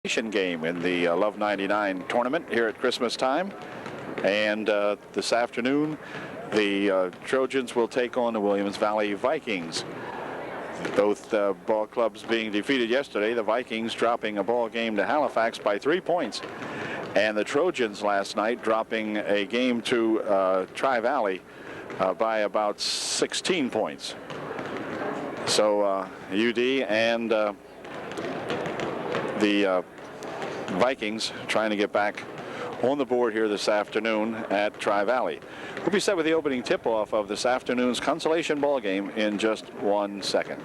Game in the Love 99 tournament here at Christmas time. And this afternoon, the Trojans will take on the Williams Valley Vikings. Both ball clubs being defeated yesterday. The Vikings dropping a ball game to Halifax by 3 points. And the Trojans last night dropping a game to Tri-Valley by about 16 points. So UD and the Vikings trying to get back on the board here this afternoon at Tri-Valley. We'll be set with the opening tip-off of this afternoon's consolation ball game in just 1 second.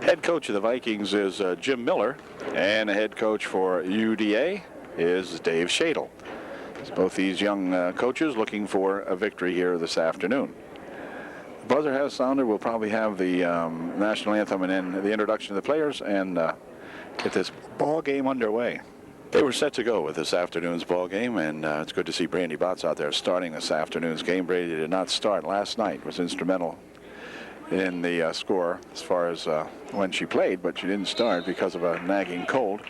Head coach of the Vikings is Jim Miller, and the head coach for UDA is Dave Shadle. Both these young coaches looking for a victory here this afternoon. The buzzer has sounded. We'll probably have the national anthem and then the introduction of the players and get this ball game underway. They were set to go with this afternoon's ball game, and it's good to see Brandy Botts out there starting this afternoon's game. Brady did not start last night, was instrumental in the score as far as when she played, but she didn't start because of a nagging cold.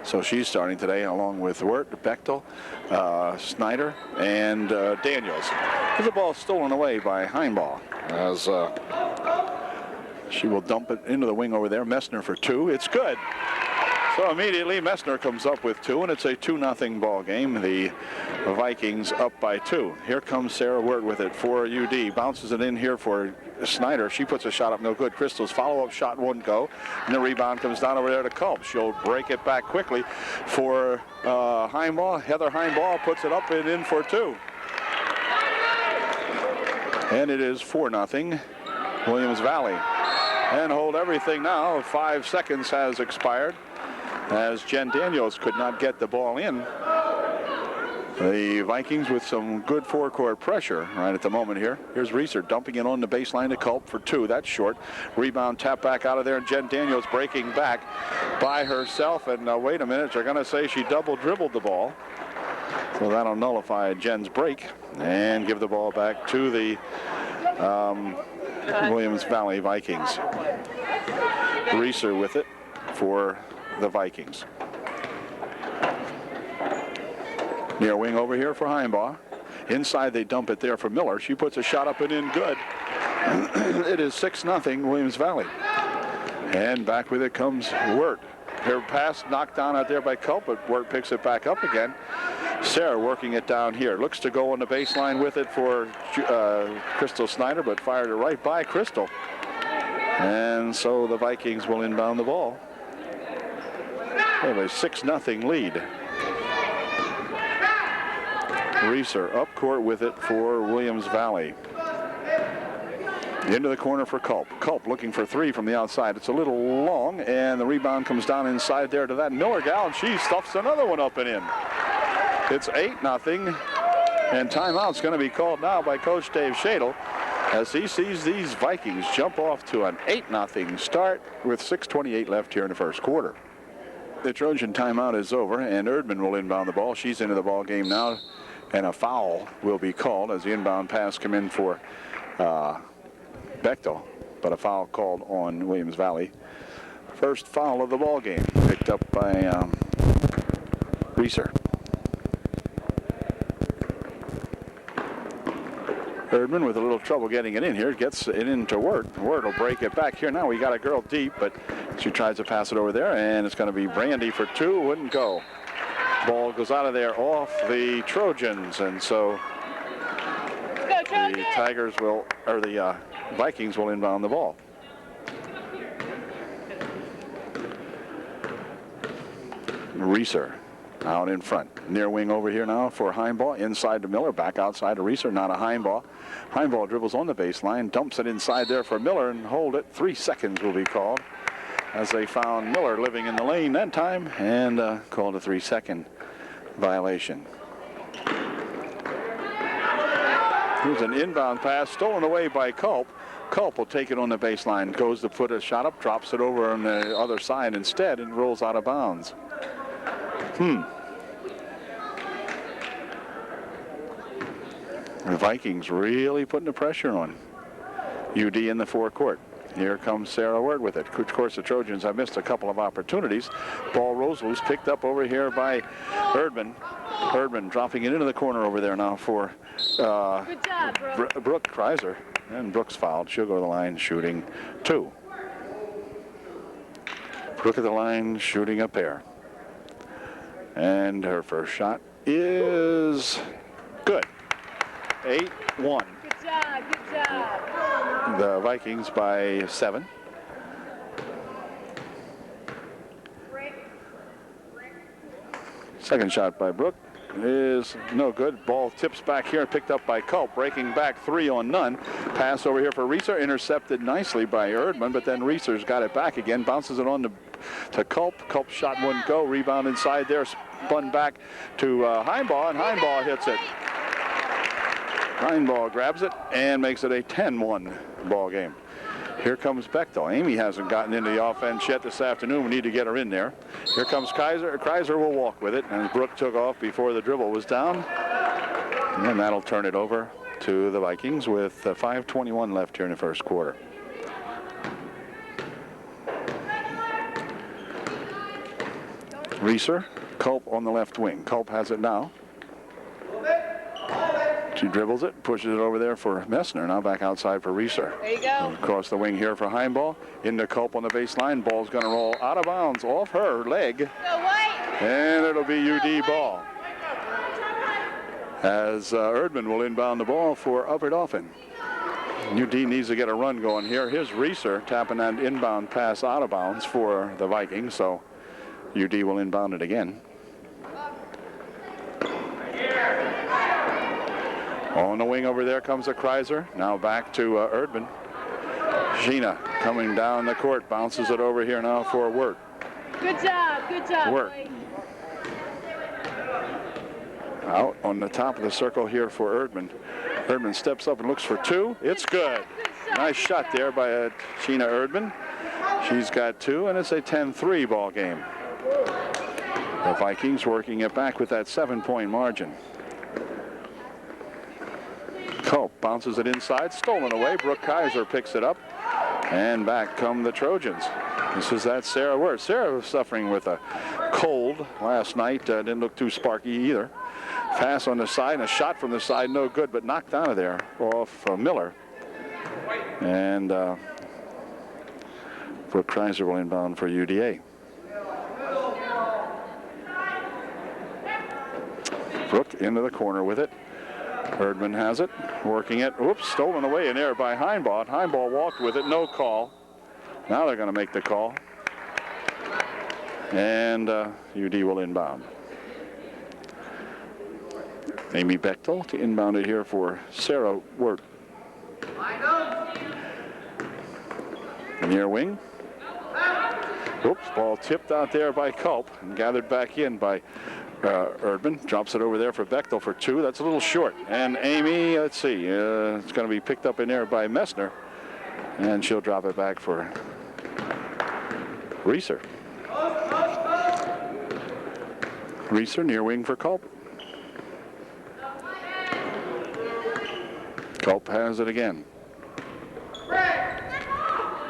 So she's starting today along with Wirt, Bechtel, Snyder, and Daniels. There's a ball stolen away by Heinbaugh as she will dump it into the wing over there. Messner for two. It's good. So immediately Messner comes up with two, and it's a 2-0 ball game. The Vikings up by 2. Here comes Sarah Wirt with it for UD. Bounces it in here for Snyder. She puts a shot up, no good. Crystal's follow-up shot won't go, and the rebound comes down over there to Culp. She'll break it back quickly for Heinbaugh. Heather Heinbaugh puts it up and in for 2. And it is 4-0 Williams Valley. And hold everything now. 5 seconds has expired as Jen Daniels could not get the ball in. The Vikings with some good forecourt pressure right at the moment here. Here's Reeser dumping it on the baseline to Culp for 2. That's short. Rebound tap back out of there, and Jen Daniels breaking back by herself. And wait a minute, they're going to say she double dribbled the ball. So that'll nullify Jen's break and give the ball back to the Williams Valley Vikings. Reeser with it for the Vikings. Near wing over here for Heinbaugh. Inside they dump it there for Miller. She puts a shot up and in good. It is 6-0 Williams Valley. And back with it comes Wirt. Her pass knocked down out there by Culp, but Wirt picks it back up again. Sarah working it down here. Looks to go on the baseline with it for Crystal Snyder, but fired it right by Crystal. And so the Vikings will inbound the ball. They have a 6-0 lead. Reeser up court with it for Williams Valley. Into the corner for Culp. Culp looking for 3 from the outside. It's a little long, and the rebound comes down inside there to that Miller gal, and she stuffs another one up and in. It's 8-0, and timeout's going to be called now by Coach Dave Shadle as he sees these Vikings jump off to an 8-0 start with 6:28 left here in the first quarter. The Trojan timeout is over, and Erdman will inbound the ball. She's into the ball game now, and a foul will be called as the inbound pass come in for Bechtel, but a foul called on Williams Valley. First foul of the ball game, picked up by Reeser. Erdman with a little trouble getting it in here, gets it into Wirt. Wirt will break it back here. Now we got a girl deep, but she tries to pass it over there, and it's going to be Brandy for 2. Wouldn't go. Ball goes out of there off the Trojans, and so the Tigers will, or the Vikings will inbound the ball. Reeser out in front. Near wing over here now for Heinbaugh. Inside to Miller. Back outside to Reeser. Now to Heinbaugh. Heinbaugh dribbles on the baseline. Dumps it inside there for Miller and hold it. 3 seconds will be called as they found Miller living in the lane that time and called a 3-second violation. Here's an inbound pass stolen away by Culp. Culp will take it on the baseline. Goes to put a shot up. Drops it over on the other side instead and rolls out of bounds. The Vikings really putting the pressure on UD in the forecourt. Here comes Sarah Word with it. Of course, the Trojans have missed a couple of opportunities. Ball rolls loose, picked up over here by Erdman. Erdman dropping it into the corner over there now for Good job, Brooke Kreiser. And Brooks fouled. She'll go to the line shooting 2. Brooke at the line shooting a pair. And her first shot is good. 8-1. Good job, good job. The Vikings by 7. Second shot by Brooke is no good. Ball tips back here, picked up by Culp, breaking back 3 on none. Pass over here for Reeser, intercepted nicely by Erdman, but then Reeser's got it back again, bounces it on to Culp. Culp's shot wouldn't go, rebound inside there, spun back to Heinbaugh, and Heinbaugh hits it. Heinbaugh grabs it and makes it a 10-1 ball game. Here comes Bechtel. Amy hasn't gotten into the offense yet this afternoon. We need to get her in there. Here comes Kreiser. Kreiser will walk with it, and Brooke took off before the dribble was down. And that'll turn it over to the Vikings with 5:21 left here in the first quarter. Reeser, Culp on the left wing. Culp has it now. She dribbles it, pushes it over there for Messner. Now back outside for Reeser. There you go. Across the wing here for Heinbaugh. Into Culp on the baseline. Ball's going to roll out of bounds off her leg. Go White. And it'll be UD ball. As Erdman will inbound the ball for Upper Dauphin. UD needs to get a run going here. Here's Reeser tapping that inbound pass out of bounds for the Vikings. So UD will inbound it again. On the wing over there comes a Kreiser. Now back to Erdman. Sheena coming down the court, bounces it over here now for Wirt. Good job. Wirt. Out on the top of the circle here for Erdman. Erdman steps up and looks for 2. It's good. Nice shot there by Sheena Erdman. She's got 2, and it's a 10-3 ball game. The Vikings working it back with that 7-point margin. Culp bounces it inside, stolen away. Brooke Kreiser picks it up, and back come the Trojans. This is that Sarah Wirt. Sarah was suffering with a cold last night. Didn't look too sparky either. Pass on the side, and a shot from the side, no good, but knocked out of there off Miller. And Brooke Kreiser will inbound for UDA. Brooke into the corner with it. Erdman has it, working it. Oops, stolen away in there by Heinbaugh. Heinbaugh walked with it, no call. Now they're going to make the call. And UD will inbound. Amy Bechtel to inbound it here for Sarah Wirt. Near wing. Oops, ball tipped out there by Culp and gathered back in by Erdman. Drops it over there for Bechtel for 2. That's a little short. And Amy, let's see, it's going to be picked up in there by Messner. And she'll drop it back for Reeser. Reeser near wing for Culp. Culp has it again.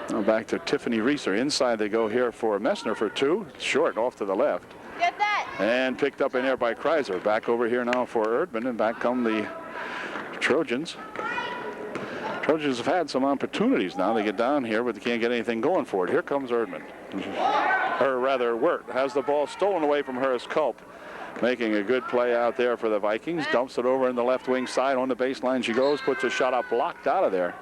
Now back to Tiffany Reeser. Inside they go here for Messner for 2. Short off to the left. Get that. And picked up in there by Kreiser. Back over here now for Erdman, and back come the Trojans. Trojans have had some opportunities now. They get down here, but they can't get anything going for it. Here comes Erdman. Or rather, Wirt has the ball stolen away from her as Culp. Making a good play out there for the Vikings. Dumps it over in the left wing side. On the baseline she goes. Puts a shot up, blocked out of there.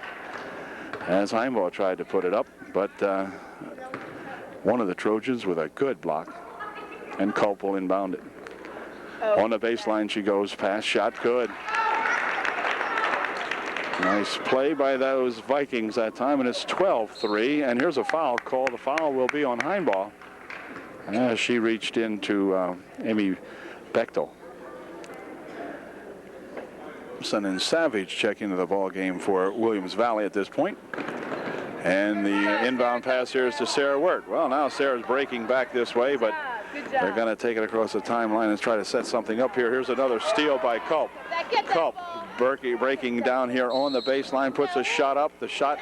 As Heinbaugh tried to put it up, but one of the Trojans with a good block. And Culp will inbound it. On the baseline she goes. Pass, shot, good. Nice play by those Vikings that time, and it's 12-3. And here's a foul call. The foul will be on Heinbaugh as she reached into Amy Bechtel. And Savage check into the ball game for Williams Valley at this point. And the inbound pass here is to Sarah Wirt. Well, now Sarah's breaking back this way, but Good They're job. going to take it across the timeline and try to set something up here. Here's another steal by Culp. Get that Culp ball. breaking down here on the baseline, puts a shot up. The shot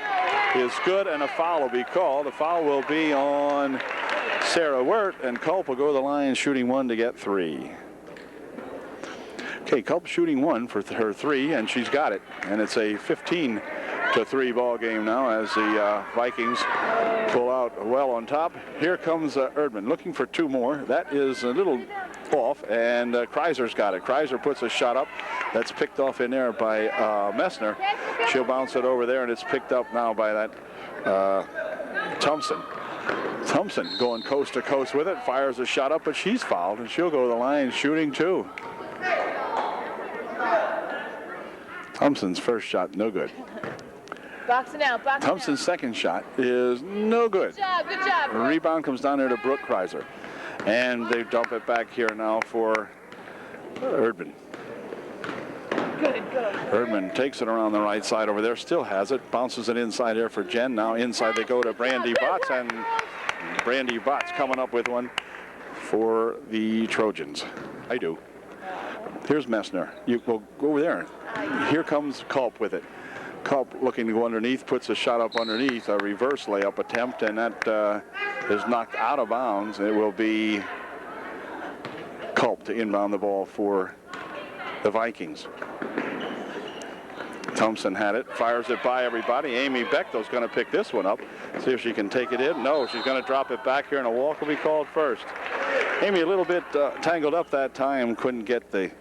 is good, and a foul will be called. The foul will be on Sarah Wirt, and Culp will go to the line shooting one to get 3. Okay, Culp shooting one for her 3, and she's got it. And it's a 15-3 ball game now as the Vikings pull out well on top. Here comes Erdman looking for 2 more. That is a little off, and Kreiser's got it. Kreiser puts a shot up. That's picked off in there by Messner. She'll bounce it over there, and it's picked up now by that Thompson. Thompson going coast to coast with it, fires a shot up, but she's fouled, and she'll go to the line shooting 2. Thompson's first shot, no good. Boxing out, boxing Thompson's out. second shot is no good. Good job. The rebound comes down there to Brooke Kreiser. And they dump it back here now for Erdman. Good. Erdman takes it around the right side over there, still has it, bounces it inside there for Jen. Now inside they go to Brandy Botts, and Brandy Botts coming up with one for the Trojans. I do. Here's Messner. You will go over there. Here comes Culp with it. Culp looking to go underneath, puts a shot up underneath, a reverse layup attempt, and that is knocked out of bounds. It will be Culp to inbound the ball for the Vikings. Thompson had it, fires it by everybody. Amy Bechtel's going to pick this one up, see if she can take it in. No, she's going to drop it back here, and a walk will be called first. Amy a little bit tangled up that time, couldn't get the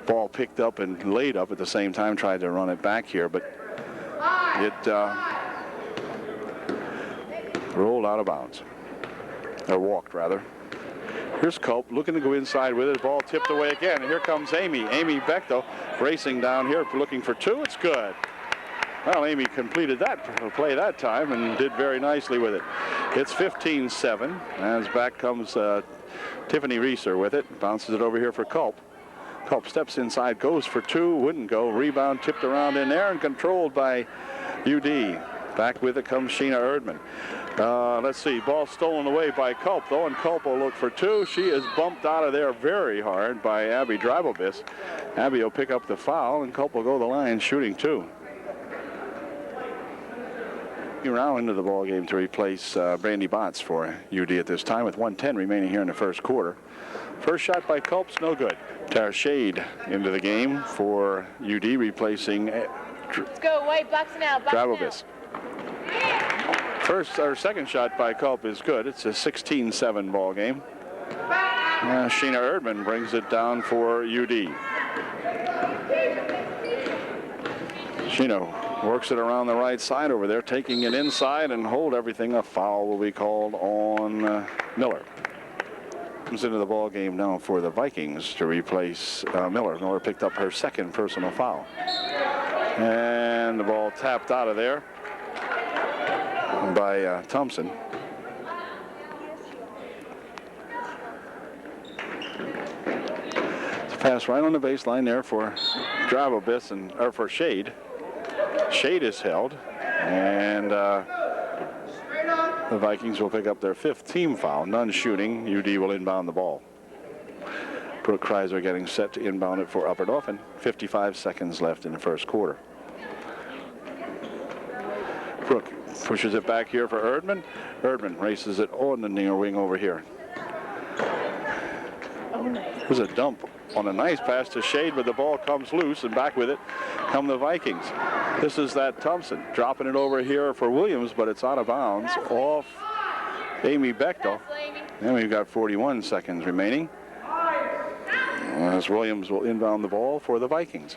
ball picked up and laid up at the same time, tried to run it back here, but it rolled out of bounds, or walked rather. Here's Culp looking to go inside with it. Ball tipped away again. And here comes Amy. Amy Bechtel racing down here looking for 2. It's good. Well, Amy completed that play that time and did very nicely with it. It's 15-7 as back comes Tiffany Reeser with it. Bounces it over here for Culp. Culp steps inside, goes for 2, wouldn't go. Rebound tipped around in there and controlled by UD. Back with it comes Sheena Erdman. Let's see, ball stolen away by Culp, though, and Culp will look for 2. She is bumped out of there very hard by Abby Dreibelbis. Abby will pick up the foul, and Culp will go to the line shooting 2. Now into the ball game to replace Brandy Botts for UD at this time with 1:10 remaining here in the first quarter. First shot by Culp's no good. Tara Shade into the game for UD replacing Let's go, White, boxing out, Dreibelbis. First or second shot by Culp is good. It's a 16-7 ball game. Sheena Erdman brings it down for UD. Sheena works it around the right side over there, taking it inside and hold everything. A foul will be called on Miller. Comes into the ball game now for the Vikings to replace Miller. Miller picked up her second personal foul. And the ball tapped out of there by Thompson. It's a pass right on the baseline there for Dreibelbis or for Shade. Shade is held, and the Vikings will pick up their 5th team foul. None shooting. UD will inbound the ball. Brooke Kreiser getting set to inbound it for Upper Dauphin. 55 seconds left in the first quarter. Brooke pushes it back here for Erdman. Erdman races it on the near wing over here. There's a dump on a nice pass to Shade, but the ball comes loose, and back with it come the Vikings. This is that Thompson dropping it over here for Williams, but it's out of bounds off Amy Bechtel. And we've got 41 seconds remaining as Williams will inbound the ball for the Vikings.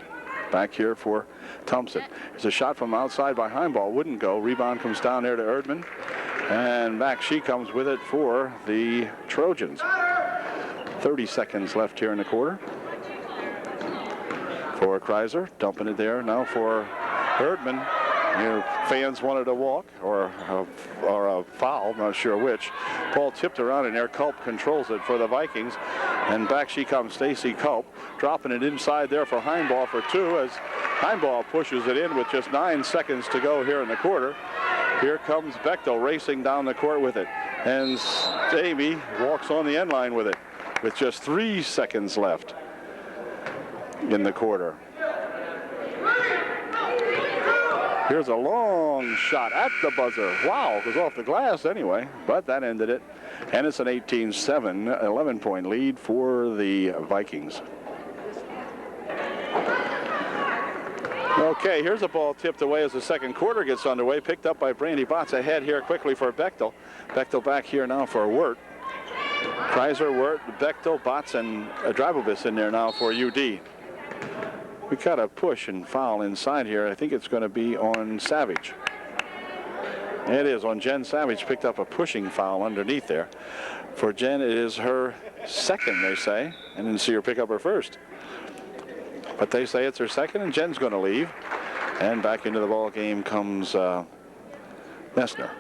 Back here for Thompson. There's a shot from outside by Heimball. Wouldn't go. Rebound comes down there to Erdman. And back she comes with it for the Trojans. 30 seconds left here in the quarter. For Kreiser. Dumping it there now for Erdman. Your fans wanted a walk or a foul, not sure which. Ball tipped around in there. Culp controls it for the Vikings. And back she comes, Stacy Culp, dropping it inside there for Heimball for 2 as Heimball pushes it in with just 9 seconds to go here in the quarter. Here comes Bechtel racing down the court with it. And Amy walks on the end line with it with just 3 seconds left in the quarter. Here's a long shot at the buzzer. Wow, it was off the glass anyway, but that ended it. And it's an 18-7, 11-point lead for the Vikings. Okay, here's a ball tipped away as the second quarter gets underway. Picked up by Brandy Botts. Ahead here quickly for Bechtel. Bechtel back here now for Wirt. Kreiser, Wirt, Bechtel, Botts, and Drabobis in there now for UD. We got a push and foul inside here. I think it's going to be on Savage. It is on Jen Savage. Picked up a pushing foul underneath there. For Jen, it is her second, they say. I didn't see her pick up her first. But they say it's her second, and Jen's going to leave. And back into the ball game comes Messner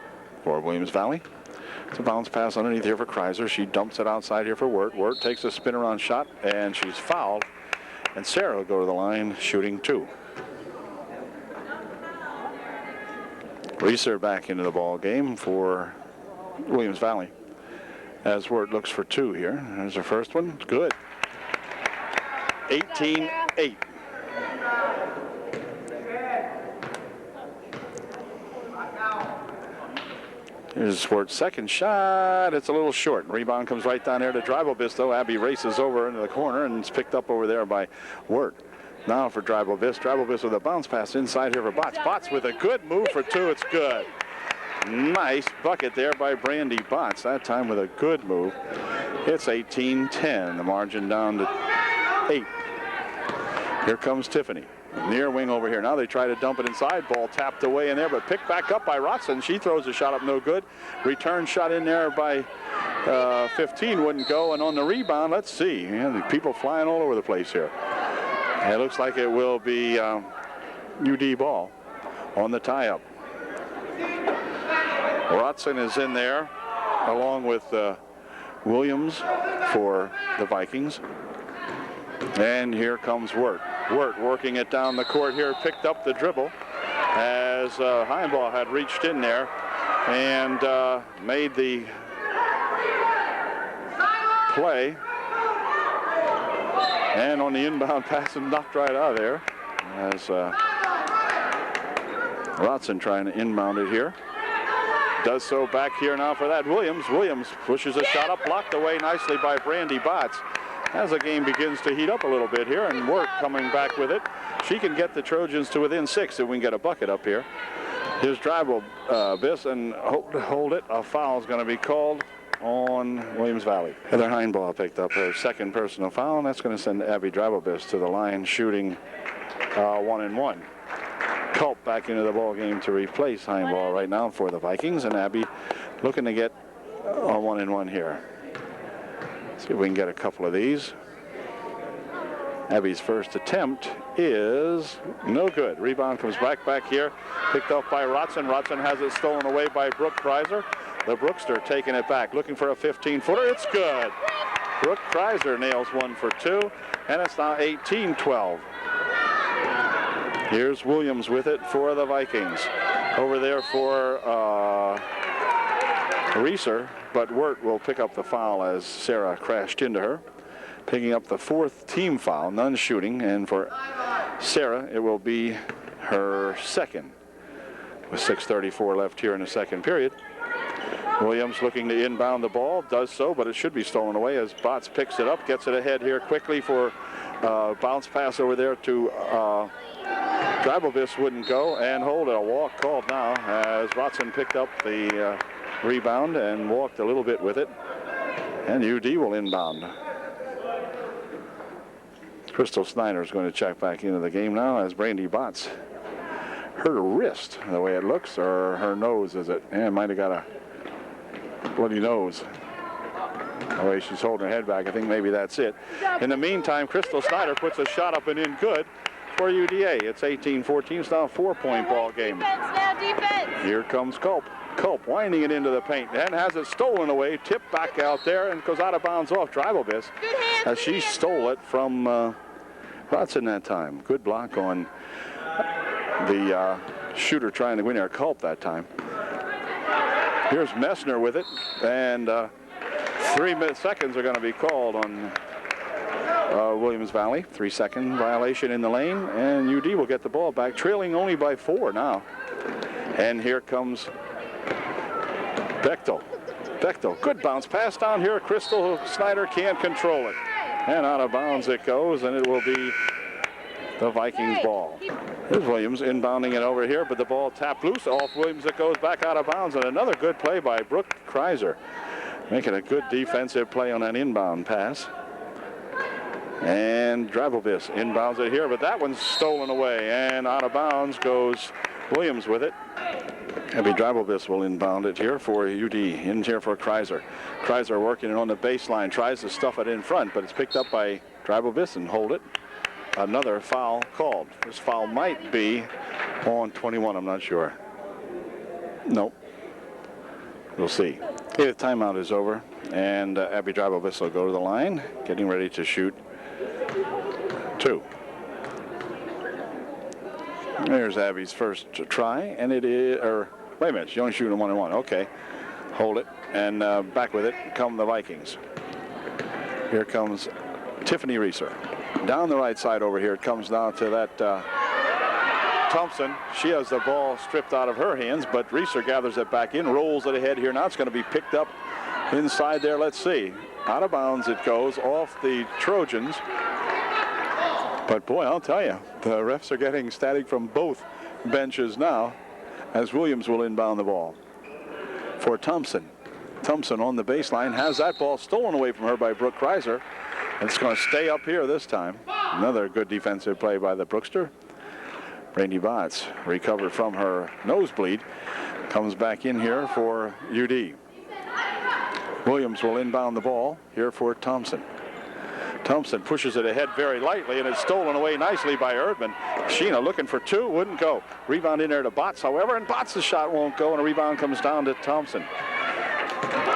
for Williams Valley. It's a bounce pass underneath here for Kreiser. She dumps it outside here for Wirt. Wirt takes a spin around shot, and she's fouled. And Sarah will go to the line shooting 2. Reeser back into the ball game for Williams Valley. As Wirt looks for 2 here. There's her first one. Good. 18-8. Here's Wirt's second shot. It's a little short. Rebound comes right down there to Drabobis, though. Abby races over into the corner, and it's picked up over there by Wirt. Now for Drabobis. Drabobis with a bounce pass inside here for Botts. Botts with a good move for 2. It's good. Nice bucket there by Brandy Botts. That time with a good move. It's 18-10. The margin down to 8. Here comes Tiffany. Near wing over here. Now they try to dump it inside. Ball tapped away in there, but picked back up by Rotson. She throws a shot up no good. Return shot in there by 15 wouldn't go. And on the rebound, let's see. The people flying all over the place here. It looks like it will be UD ball on the tie-up. Rotson is in there along with Williams for the Vikings. And here comes Wirt. Wirt working it down the court here, picked up the dribble as Heimbaugh had reached in there and made the play. And on the inbound pass and knocked right out of there as Rotson trying to inbound it here. Does so back here now for that Williams. Williams pushes a shot up, blocked away nicely by Brandy Botts. As the game begins to heat up a little bit here, and Wirt coming back with it. She can get the Trojans to within 6 if we can get a bucket up here. Here's Drabobis and hold it. A foul is going to be called on Williams Valley. Heather Heimbaugh picked up her second personal foul, and that's going to send Abby Drabobis to the line shooting 1-and-1. Culp back into the ball game to replace Heimbaugh right now for the Vikings, and Abby looking to get a 1-and-1 here. See if we can get a couple of these. Abby's first attempt is no good. Rebound comes back here. Picked up by Rotson. Rotson has it stolen away by Brooke Kreiser. The Brookster taking it back, looking for a 15-footer. It's good. Brooke Kreiser nails 1 for 2, and it's now 18-12. Here's Williams with it for the Vikings. Over there for Reeser, but Wirt will pick up the foul as Sarah crashed into her. Picking up the 4th team foul, none shooting, and for Sarah, it will be her second. With 6:34 left here in the second period. Williams looking to inbound the ball, does so, but it should be stolen away as Botts picks it up, gets it ahead here quickly for bounce pass over there to Drabobis wouldn't go, and hold it. A walk called now as Rotson picked up the rebound and walked a little bit with it, and UD will inbound. Crystal Snyder is going to check back into the game now as Brandy Botts her wrist, the way it looks, or her nose, is it? Yeah, might have got a bloody nose. The way she's holding her head back, I think maybe that's it. In the meantime, Crystal Snyder puts a shot up and in good for UDA. It's 18-14. It's now a 4-point ball game. Defense. Here comes Culp. Culp winding it into the paint and has it stolen away, tipped back out there, and goes out of bounds off Drabobis as she stole it from Rotson that time. Good block on the shooter trying to win there, Culp that time. Here's Messner with it, and 3 seconds are going to be called on Williams Valley. 3-second violation in the lane, and UD will get the ball back, trailing only by 4 now. And here comes Bechtel. Bechtel, good bounce pass down here. Crystal Snyder can't control it. And out of bounds it goes, and it will be the Vikings ball. Here's Williams inbounding it over here, but the ball tapped loose off Williams. It goes back out of bounds, and another good play by Brooke Kreiser, making a good defensive play on that inbound pass. And Drabovis inbounds it here, but that one's stolen away, and out of bounds goes Williams with it. Abby Drabovis will inbound it here for UD, in here for Kreiser. Kreiser working it on the baseline, tries to stuff it in front, but it's picked up by Drabovis and hold it. Another foul called. This foul might be on 21, I'm not sure. Nope. We'll see. Okay, the timeout is over, and Abby Drabovis will go to the line, getting ready to shoot 2. There's Abby's first try, and it is, or wait a minute, she's only shooting a 1-and-1. Okay, hold it, and back with it come the Vikings. Here comes Tiffany Reeser. Down the right side over here, it comes down to that Thompson. She has the ball stripped out of her hands, but Reeser gathers it back in, rolls it ahead here. Now it's going to be picked up inside there. Let's see. Out of bounds it goes off the Trojans. But boy, I'll tell you, the refs are getting static from both benches now, as Williams will inbound the ball for Thompson. Thompson on the baseline has that ball stolen away from her by Brooke Kreiser. It's going to stay up here this time. Another good defensive play by the Brookster. Brandy Botts recovered from her nosebleed. Comes back in here for UD. Williams will inbound the ball here for Thompson. Thompson pushes it ahead very lightly, and it's stolen away nicely by Erdman. Sheena looking for 2, wouldn't go. Rebound in there to Botts, however, and Botts' shot won't go, and a rebound comes down to Thompson.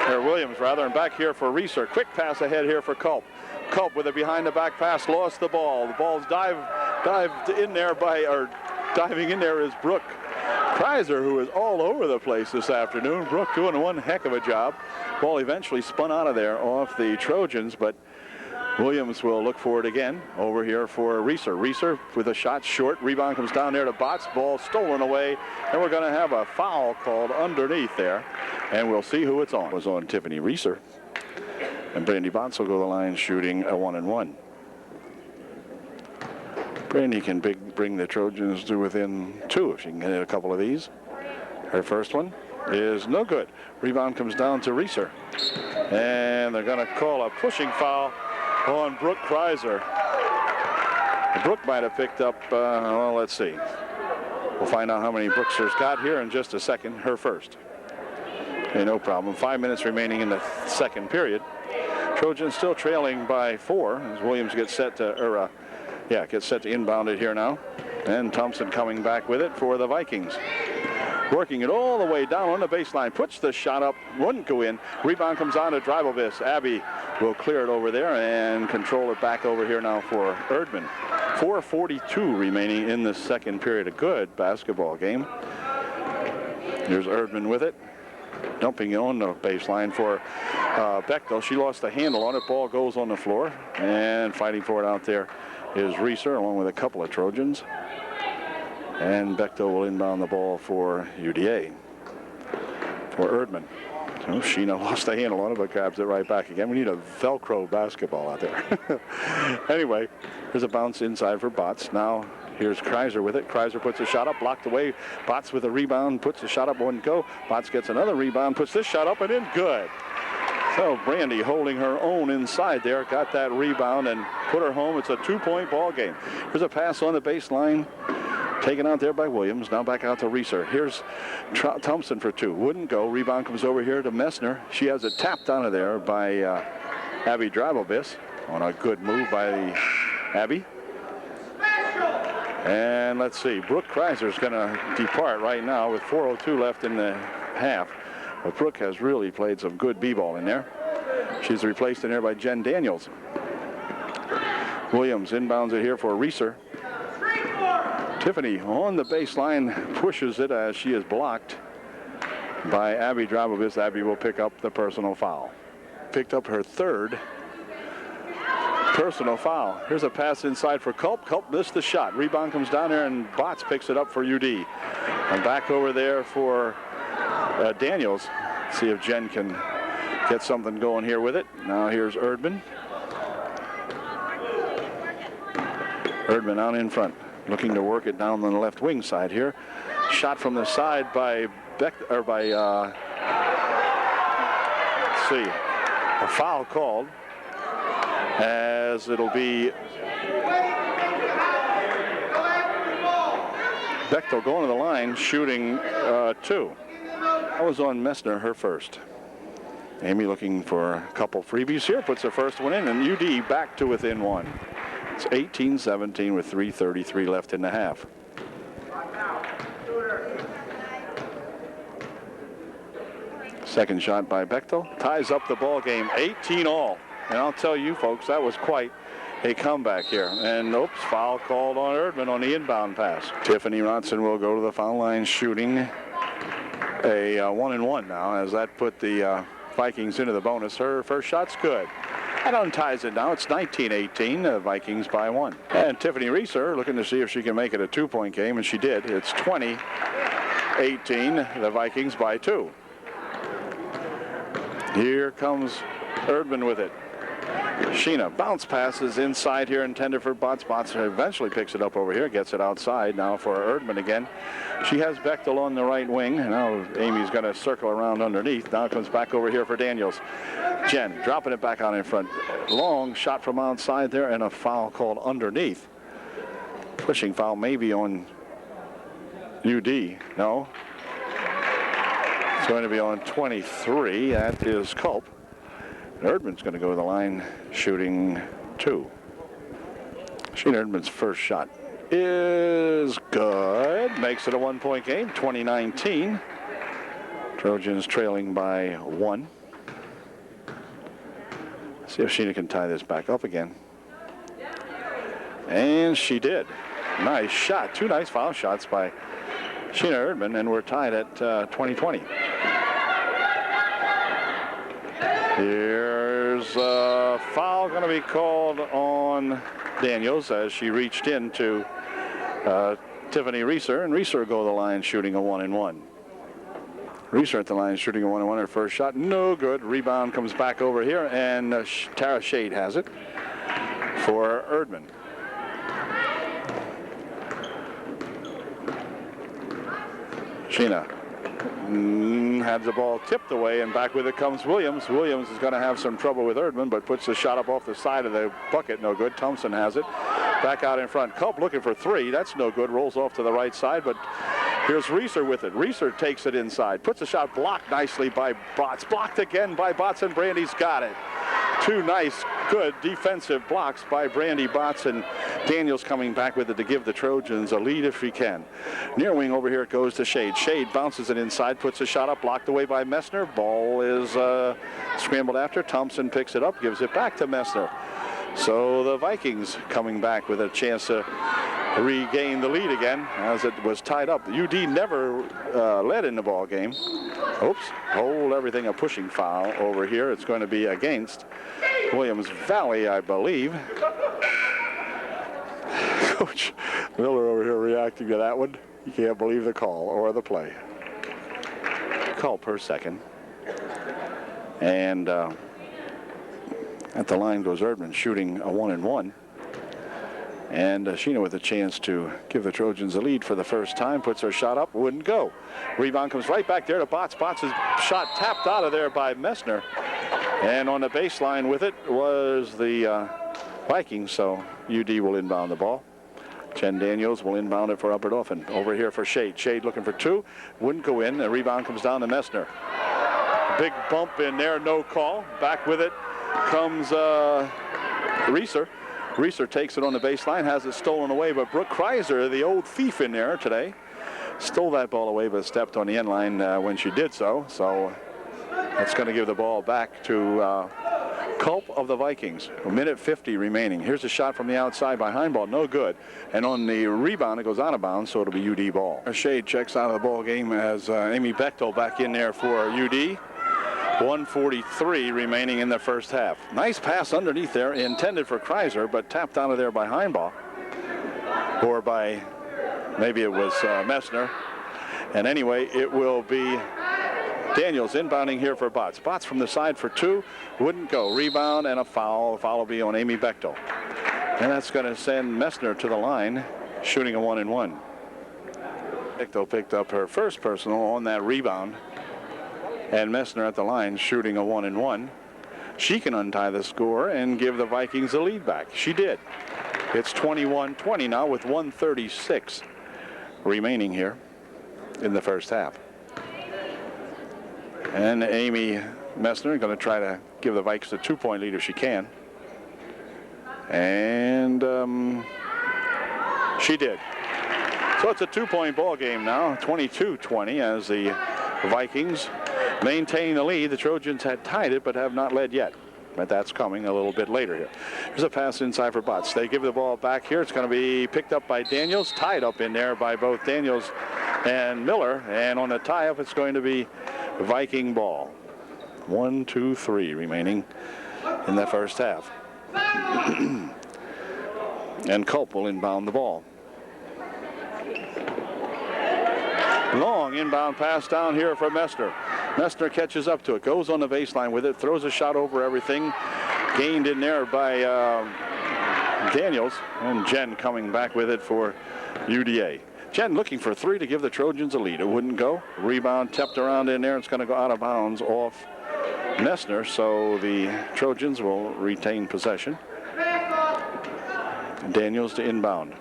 Or Williams, rather, and back here for Reeser. Quick pass ahead here for Culp. Culp with a behind-the-back pass, lost the ball. The ball's dived in there by, or diving in there is Brooke Kreiser, who is all over the place this afternoon. Brooke doing one heck of a job. Ball eventually spun out of there off the Trojans, but Williams will look for it again over here for Reeser. Reeser with a shot short. Rebound comes down there to Botts. Ball stolen away, and we're going to have a foul called underneath there, and we'll see who it's on. It was on Tiffany Reeser. And Brandy Botts will go to the line shooting a 1-and-1. Brandy can bring the Trojans to within 2 if she can hit a couple of these. Her first one is no good. Rebound comes down to Reeser. And they're going to call a pushing foul on Brooke Kreiser. Brooke might have picked up, well, let's see. We'll find out how many Brooksters got here in just a second. Her first. Okay, no problem. 5 minutes remaining in the second period. Trojans still trailing by 4 as Williams gets set to, gets set to inbound it here now. And Thompson coming back with it for the Vikings. Working it all the way down on the baseline. Puts the shot up. Wouldn't go in. Rebound comes on to Drabovis. Abby will clear it over there and control it back over here now for Erdman. 4:42 remaining in the second period. A good basketball game. Here's Erdman with it. Dumping it on the baseline for Bechtel. She lost the handle on it. Ball goes on the floor. And fighting for it out there is Reeser along with a couple of Trojans. And Bechtel will inbound the ball for UDA. For Erdman. So Sheena lost the handle on it, but grabs it right back again. We need a Velcro basketball out there. Anyway, there's a bounce inside for Botts. Now here's Kreiser with it. Kreiser puts a shot up, blocked away. Botts with a rebound, puts the shot up, wouldn't go. Botts gets another rebound, puts this shot up and in, good. So Brandy holding her own inside there, got that rebound and put her home. It's a 2-point ball game. Here's a pass on the baseline. Taken out there by Williams. Now back out to Reeser. Here's Thompson for 2. Wouldn't go. Rebound comes over here to Messner. She has it tapped out of there by Abby Drabovis on a good move by Abby. And let's see. Brooke Kreiser is going to depart right now with 4:02 left in the half. But Brooke has really played some good b-ball in there. She's replaced in there by Jen Daniels. Williams inbounds it here for Reeser. Tiffany on the baseline pushes it as she is blocked. by Abby Drabovitz. Abby will pick up the personal foul. Picked up her third personal foul. Here's a pass inside for Culp. Culp missed the shot. Rebound comes down there, and Botts picks it up for UD. And back over there for Daniels. See if Jen can get something going here with it. Now here's Erdman. Erdman out in front, looking to work it down on the left wing side here. Shot from the side by let's see, a foul called, as it'll be Bechtel going to the line, shooting 2. That was on Messner, her first. Amy looking for a couple freebies here, puts her first one in, and UD back to within 1. It's 18-17 with 3:33 left in the half. Second shot by Bechtel ties up the ball game, 18-all. And I'll tell you folks, that was quite a comeback here. And oops, foul called on Erdman on the inbound pass. Tiffany Ronson will go to the foul line, shooting a 1-and-1 now, as that put the Vikings into the bonus. Her first shot's good. That unties it now. It's 19-18, the Vikings by 1. And Tiffany Reeser looking to see if she can make it a 2-point game, and she did. It's 20-18, the Vikings by 2. Here comes Erdman with it. Sheena bounce passes inside here, intended for Botts. Botts eventually picks it up over here, gets it outside now for Erdman again. She has Bechtel on the right wing. Now Amy's going to circle around underneath. Now it comes back over here for Daniels. Jen dropping it back out in front. Long shot from outside there, and a foul called underneath. Pushing foul maybe on UD. No. It's going to be on 23. That is Culp. Erdman's going to go to the line, shooting 2. Sheena Erdman's first shot is good. Makes it a 1-point game, 20-19. Trojans trailing by 1. See if Sheena can tie this back up again. And she did. Nice shot. 2 nice foul shots by Sheena Erdman, and we're tied at 20-20. Here's a foul going to be called on Daniels as she reached into Tiffany Reeser, and Reeser go to the line shooting a 1-and-1. Reeser at the line shooting a 1-and-1. Her first shot, no good. Rebound comes back over here, and Tara Shade has it for Erdman. Sheena had the ball tipped away, and back with it comes Williams. Williams is going to have some trouble with Erdman, but puts the shot up off the side of the bucket. No good. Thompson has it. Back out in front. Culp looking for 3. That's no good. Rolls off to the right side, but here's Reeser with it. Reeser takes it inside. Puts a shot blocked nicely by Botts. Blocked again by Botts, and Brandy's got it. 2 nice, good defensive blocks by Brandy Botts, and Daniels coming back with it to give the Trojans a lead if he can. Near wing over here it goes to Shade. Shade bounces it inside, puts a shot up, blocked away by Messner. Ball is scrambled after. Thompson picks it up, gives it back to Messner. So the Vikings coming back with a chance to regain the lead again, as it was tied up. UD never led in the ball game. Oops, hold everything, a pushing foul over here. It's going to be against Williams Valley, I believe. Coach Miller over here reacting to that one. You can't believe the call or the play. Call per second. And at the line goes Erdman, shooting a 1-and-1. And Sheena with a chance to give the Trojans a lead for the first time. Puts her shot up, wouldn't go. Rebound comes right back there to Botts. Botts' shot tapped out of there by Messner. And on the baseline with it was the Vikings, so UD will inbound the ball. Jen Daniels will inbound it for Upper Dauphin. Over here for Shade. Shade looking for 2. Wouldn't go in. The rebound comes down to Messner. Big bump in there, no call. Back with it comes Reeser. Reeser takes it on the baseline, has it stolen away, but Brooke Kreiser, the old thief in there today, stole that ball away but stepped on the end line when she did so. So that's going to give the ball back to Culp of the Vikings. A minute 50 remaining. Here's a shot from the outside by Heinball. No good. And on the rebound, it goes out of bounds, so it'll be UD ball. Shade checks out of the ball game as Amy Bechtel back in there for UD. 1:43 remaining in the first half. Nice pass underneath there, intended for Kreiser, but tapped out of there by Heinball. Or by, maybe it was Messner. And anyway, it will be Daniels inbounding here for Botts. Botts from the side for two. Wouldn't go. Rebound and a foul. Foul will be on Amy Bechtel. And that's going to send Messner to the line, shooting a 1-and-1. Bechtel picked up her first personal on that rebound. And Messner at the line, shooting a 1-and-1. She can untie the score and give the Vikings the lead back. She did. It's 21-20 now with 1:36 remaining here in the first half. And Amy Messner going to try to give the Vikes the 2-point lead if she can. And she did. So it's a 2-point ball game now, 22-20, as the Vikings maintain the lead. The Trojans had tied it but have not led yet. But that's coming a little bit later here. Here's a pass inside for Botts. They give the ball back here. It's going to be picked up by Daniels, tied up in there by both Daniels and Miller. And on the tie-up, it's going to be Viking ball. 1, 2, 3 remaining in the first half. And Culp will inbound the ball. Long inbound pass down here for Messner. Messner catches up to it, goes on the baseline with it, throws a shot over everything. Gained in there by Daniels, and Jen coming back with it for UDA. Jen looking for three to give the Trojans a lead. It wouldn't go. Rebound tapped around in there. It's going to go out of bounds off Messner, so the Trojans will retain possession. Daniels to inbound.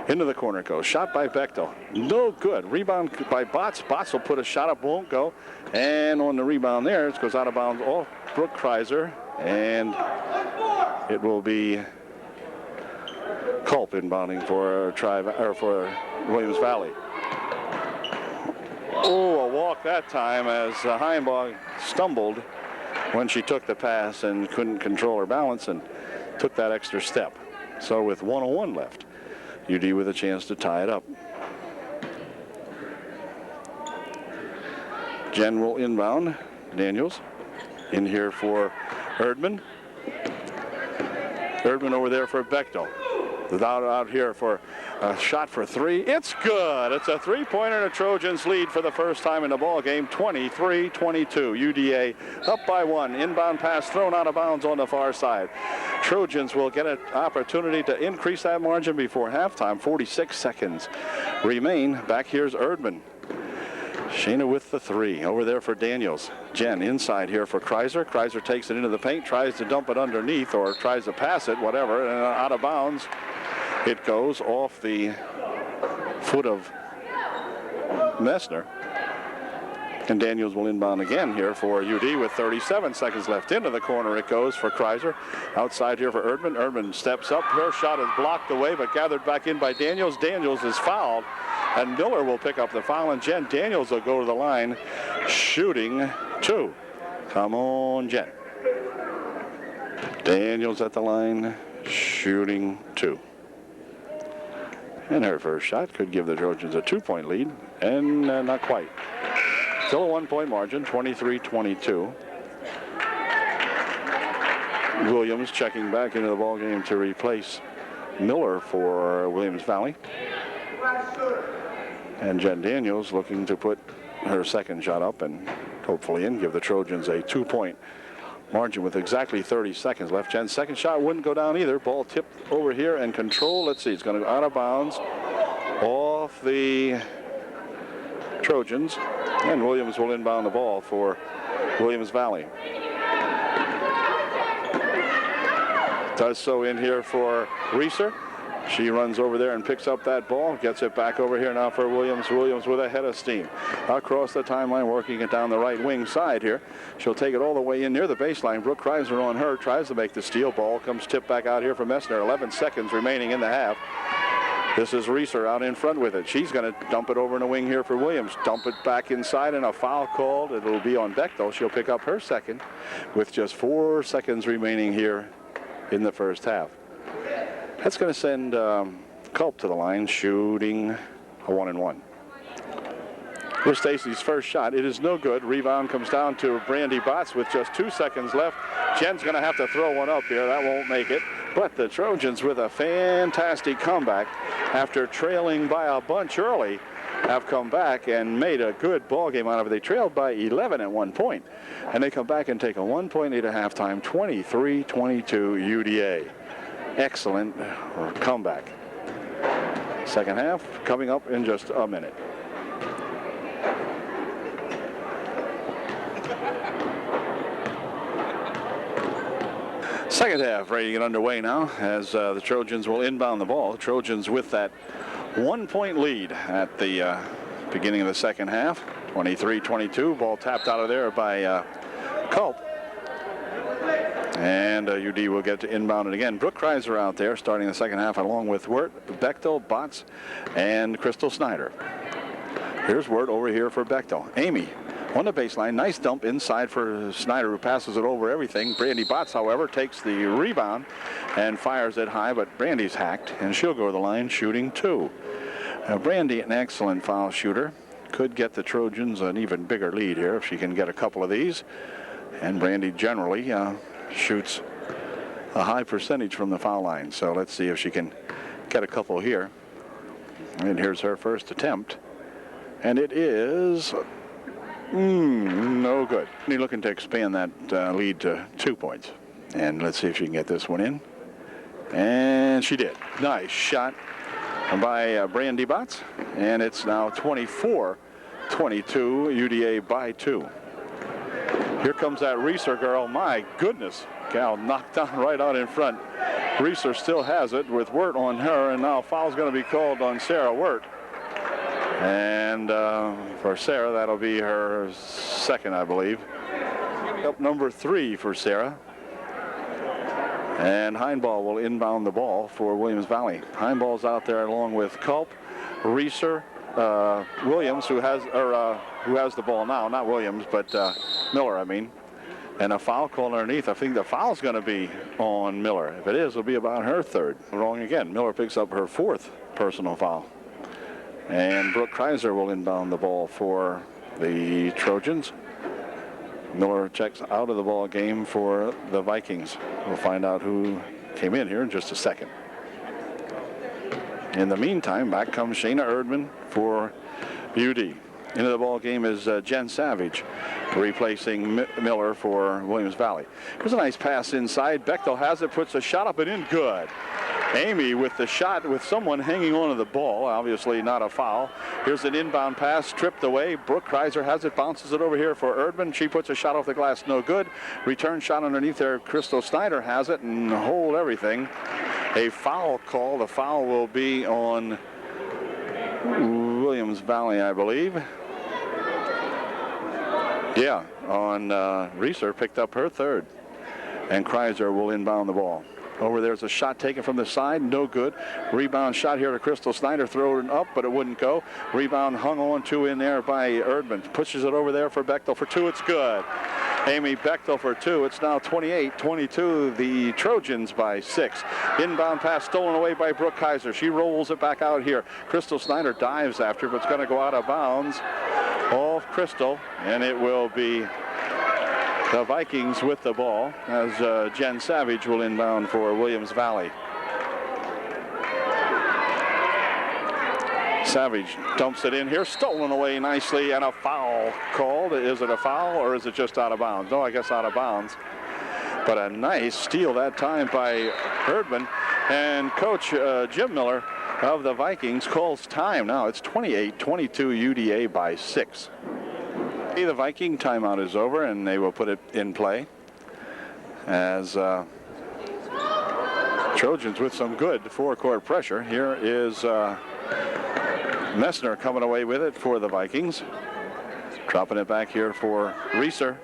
Into the corner it goes. Shot by Bechtel. No good. Rebound by Botts. Botts will put a shot up, won't go. And on the rebound there, it goes out of bounds off Brooke Kreiser. And it will be Culp inbounding for Williams Valley. Oh, a walk that time as Heinbach stumbled when she took the pass and couldn't control her balance and took that extra step. So with 1:01 left, UD with a chance to tie it up. Jen will inbound. Daniels in here for Erdman. Erdman over there for Bechtel. Out here for a shot for three. It's good. It's a three-pointer, and the Trojans lead for the first time in the ball game, 23-22. UDA up by one. Inbound pass thrown out of bounds on the far side. Trojans will get an opportunity to increase that margin before halftime. 46 seconds remain. Back here's Erdman. Shayna with the three. Over there for Daniels. Jen inside here for Kreiser. Kreiser takes it into the paint, tries to dump it underneath or tries to pass it, whatever, and out of bounds. It goes off the foot of Messner. And Daniels will inbound again here for UD with 37 seconds left. Into the corner it goes for Kreiser. Outside here for Erdman. Erdman steps up. Her shot is blocked away but gathered back in by Daniels. Daniels is fouled. And Miller will pick up the foul. And Jen Daniels will go to the line shooting two. Come on, Jen. Daniels at the line shooting two. And her first shot could give the Trojans a 2-point lead, and not quite. Still a 1-point margin, 23-22. Williams checking back into the ballgame to replace Miller for Williams Valley. And Jen Daniels looking to put her second shot up and hopefully in, give the Trojans a 2-point margin with exactly 30 seconds left. Jen's second shot wouldn't go down either. Ball tipped over here and control. Let's see, it's going to go out of bounds off the Trojans. And Williams will inbound the ball for Williams Valley. Does so in here for Reeser. She runs over there and picks up that ball, gets it back over here now for Williams. Williams with a head of steam. Across the timeline, working it down the right wing side here. She'll take it all the way in near the baseline. Brooke Kreiser on her, tries to make the steal. Ball comes tipped back out here for Messner. 11 seconds remaining in the half. This is Reeser out in front with it. She's going to dump it over in the wing here for Williams. Dump it back inside, and a foul called. It'll be on Bechtel. She'll pick up her second with just 4 seconds remaining here in the first half. That's going to send Culp to the line, shooting a 1-and-1. Here's Stacy's first shot. It is no good. Rebound comes down to Brandy Botts with just 2 seconds left. Jen's going to have to throw one up here. That won't make it. But the Trojans, with a fantastic comeback after trailing by a bunch early, have come back and made a good ball game out of it. They trailed by 11 at one point, and they come back and take a 1-point lead at halftime, 23-22 UDA. Excellent comeback. Second half coming up in just a minute. Second half ready to get underway now as the Trojans will inbound the ball. The Trojans with that 1-point lead at the beginning of the second half, 23-22. Ball tapped out of there by Culp. And UD will get to inbound it again. Brooke Kreiser out there starting the second half along with Wirt, Bechtel, Botts, and Crystal Snyder. Here's Wirt over here for Bechtel. Amy on the baseline. Nice dump inside for Snyder, who passes it over everything. Brandy Botts, however, takes the rebound and fires it high, but Brandy's hacked, and she'll go to the line shooting 2. Now, Brandy, an excellent foul shooter, could get the Trojans an even bigger lead here if she can get a couple of these. And Brandy generally shoots a high percentage from the foul line, so let's see if she can get a couple here. And here's her first attempt, and it is no good. You're looking to expand that lead to 2 points. And let's see if she can get this one in. And she did. Nice shot by Brandy Botts. And it's now 24-22, UDA by 2. Here comes that Reeser girl. My goodness. Gal knocked down right out in front. Reeser still has it with Wirt on her. And now foul's going to be called on Sarah Wirt. And for Sarah, that'll be her second, I believe. Up number 3 for Sarah. And Heinball will inbound the ball for Williams Valley. Heinball's out there along with Culp, Reeser, Williams, who has the ball now. Not Williams, but Miller, I mean. And a foul call underneath. I think the foul's going to be on Miller. If it is, it'll be about her third. Wrong again. Miller picks up her 4th personal foul. And Brooke Kreiser will inbound the ball for the Trojans. Miller checks out of the ball game for the Vikings. We'll find out who came in here in just a second. In the meantime, back comes Shayna Erdman for UD. Into the ball game is Jen Savage, replacing Miller for Williams Valley. Here's a nice pass inside. Bechtel has it, puts a shot up and in. Good. Amy with the shot with someone hanging onto the ball. Obviously not a foul. Here's an inbound pass, tripped away. Brooke Kreiser has it, bounces it over here for Erdman. She puts a shot off the glass, no good. Return shot underneath there. Crystal Snyder has it and hold everything. A foul call. The foul will be on Williams Valley, I believe. Yeah, on Reeser, picked up her 3rd. And Kreiser will inbound the ball. Over there's a shot taken from the side, no good. Rebound shot here to Crystal Snyder, throw it up, but it wouldn't go. Rebound hung on to in there by Erdman. Pushes it over there for Bechtel for 2, it's good. Amy Bechtel for 2, it's now 28-22, the Trojans by 6. Inbound pass stolen away by Brooke Kreiser. She rolls it back out here. Crystal Snyder dives after, but it's going to go out of bounds off Crystal, and it will be the Vikings with the ball as Jen Savage will inbound for Williams Valley. Savage dumps it in here, stolen away nicely, and a foul called. Is it a foul or is it just out of bounds? No, I guess out of bounds. But a nice steal that time by Erdman. And Coach Jim Miller of the Vikings calls time now. It's 28-22 UDA by 6. The Viking timeout is over, and they will put it in play as Trojans with some good forecourt pressure. Here is Messner coming away with it for the Vikings. Dropping it back here for Reeser.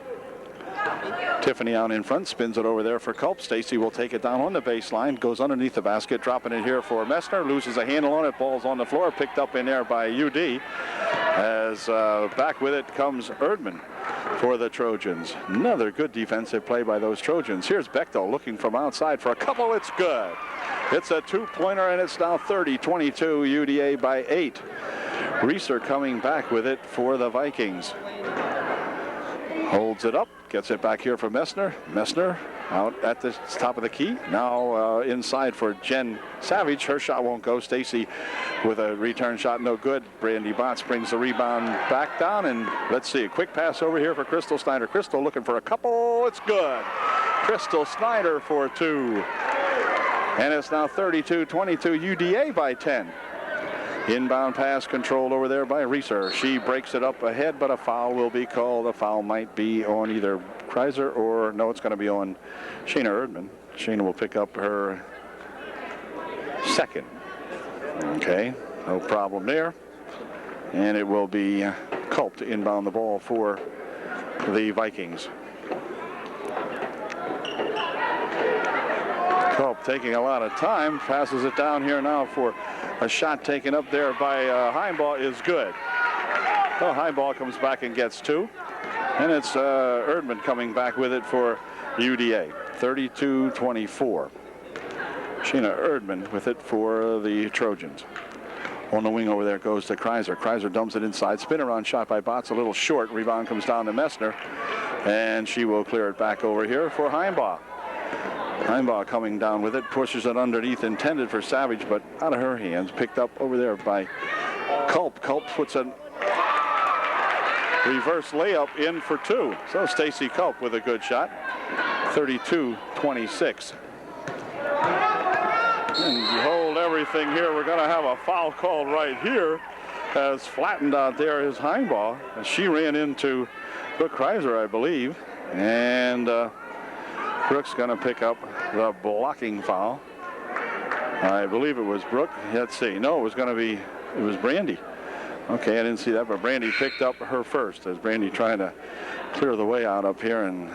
Tiffany out in front, spins it over there for Culp. Stacy will take it down on the baseline, goes underneath the basket, dropping it here for Messner, loses a handle on it, ball's on the floor, picked up in there by UD. As back with it comes Erdman for the Trojans. Another good defensive play by those Trojans. Here's Bechtel looking from outside for a couple. It's good. It's a two-pointer, and it's now 30-22, UDA by 8. Reeser coming back with it for the Vikings. Holds it up, gets it back here for Messner. Messner out at the top of the key. Now inside for Jen Savage. Her shot won't go. Stacy with a return shot, no good. Brandy Botts brings the rebound back down, and let's see, a quick pass over here for Crystal Snyder. Crystal looking for a couple. It's good. Crystal Snyder for 2. And it's now 32-22, UDA by 10. Inbound pass controlled over there by Reeser. She breaks it up ahead, but a foul will be called. A foul might be on either Kreiser or, no, it's going to be on Sheena Erdman. Sheena will pick up her second. Okay, no problem there. And it will be Culp to inbound the ball for the Vikings. Culp taking a lot of time, passes it down here now for a shot taken up there by Heimbaugh is good. So Heimbaugh comes back and gets 2. And it's Erdman coming back with it for UDA. 32-24. Sheena Erdman with it for the Trojans. On the wing over there goes to Kreiser. Kreiser dumps it inside. Spin around shot by Botts, a little short. Rebound comes down to Messner. And she will clear it back over here for Heimbaugh. Heimbaugh coming down with it, pushes it underneath, intended for Savage, but out of her hands, picked up over there by Culp. Culp puts a reverse layup in for 2. So Stacy Culp with a good shot, 32-26. And you hold everything here. We're going to have a foul called right here, as flattened out there is Heimbaugh. She ran into Brooke Kreiser, I believe, and Brooke's going to pick up the blocking foul. I believe it was Brooke. Let's see. No, it was Brandy. Okay, I didn't see that, but Brandy picked up her first as Brandy trying to clear the way out up here, and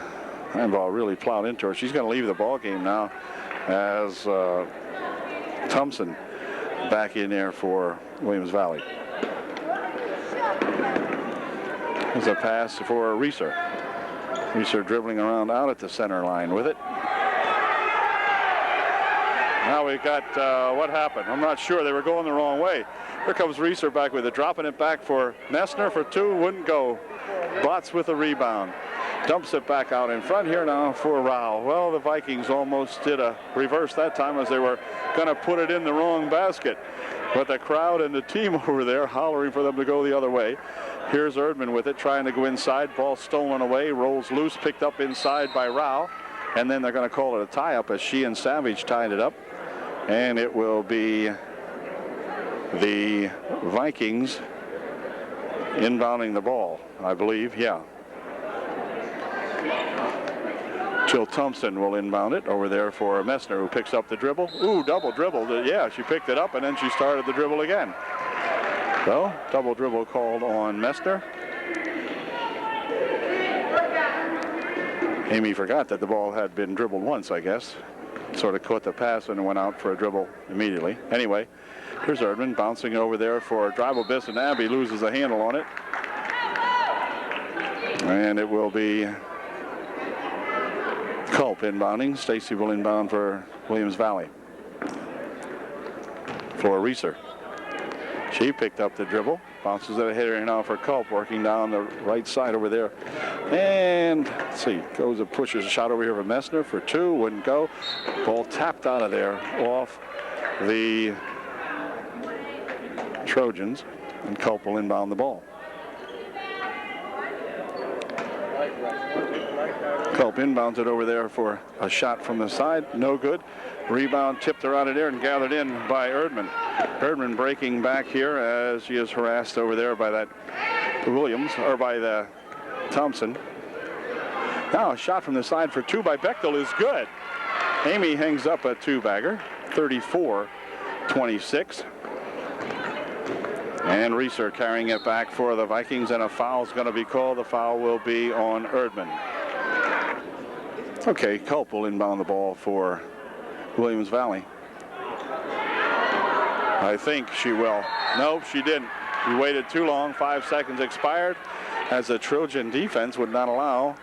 Heimbaugh really plowed into her. She's going to leave the ball game now as Thompson back in there for Williams Valley. There's a pass for Reeser. Reeser dribbling around out at the center line with it. Now we've got what happened. I'm not sure. They were going the wrong way. Here comes Reeser back with it, dropping it back for Messner for 2. Wouldn't go. Botts with a rebound. Dumps it back out in front here now for Rao. Well, the Vikings almost did a reverse that time as they were going to put it in the wrong basket. But the crowd and the team over there hollering for them to go the other way. Here's Erdman with it, trying to go inside. Ball stolen away, rolls loose, picked up inside by Rao. And then they're going to call it a tie-up as she and Savage tied it up. And it will be the Vikings inbounding the ball, I believe. Yeah. Jill Thompson will inbound it over there for Messner, who picks up the dribble. Ooh, double dribble. Yeah, she picked it up, and then she started the dribble again. So, double dribble called on Messner. Amy forgot that the ball had been dribbled once, I guess. Sort of caught the pass and went out for a dribble immediately. Anyway, here's Erdman bouncing over there for Drible-Biss, and Abby loses a handle on it. And it will be Culp inbounding. Stacy will inbound for Williams Valley. For Reeser. She picked up the dribble. Bounces it ahead here now for Culp, working down the right side over there. And let's see, goes and pushes a shot over here for Messner for 2. Wouldn't go. Ball tapped out of there off the Trojans. And Culp will inbound the ball. Culp inbounds it over there for a shot from the side. No good. Rebound tipped her out of there and gathered in by Erdman. Erdman breaking back here as she is harassed over there by that Williams, or by the Thompson. Now a shot from the side for 2 by Bechtel is good. Amy hangs up a 2-bagger, 34-26. And Reeser carrying it back for the Vikings, and a foul is going to be called. The foul will be on Erdman. Okay, Culp will inbound the ball for Williams Valley. I think she will. Nope, she didn't. She waited too long. 5 seconds expired as the Trojan defense would not allow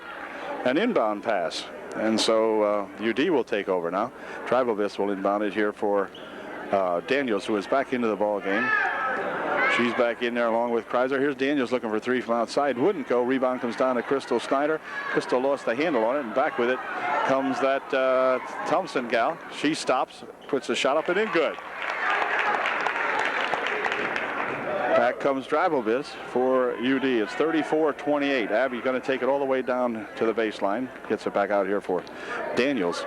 an inbound pass. And so UD will take over now. Tribal-Vis will inbound it here for Daniels, who is back into the ball game. She's back in there along with Kreiser. Here's Daniels looking for three from outside. Wouldn't go. Rebound comes down to Crystal Snyder. Crystal lost the handle on it, and back with it comes that Thompson gal. She stops, puts a shot up and in. Good. Back comes Tribal-Vis for UD. It's 34-28. Abby's going to take it all the way down to the baseline. Gets it back out here for Daniels.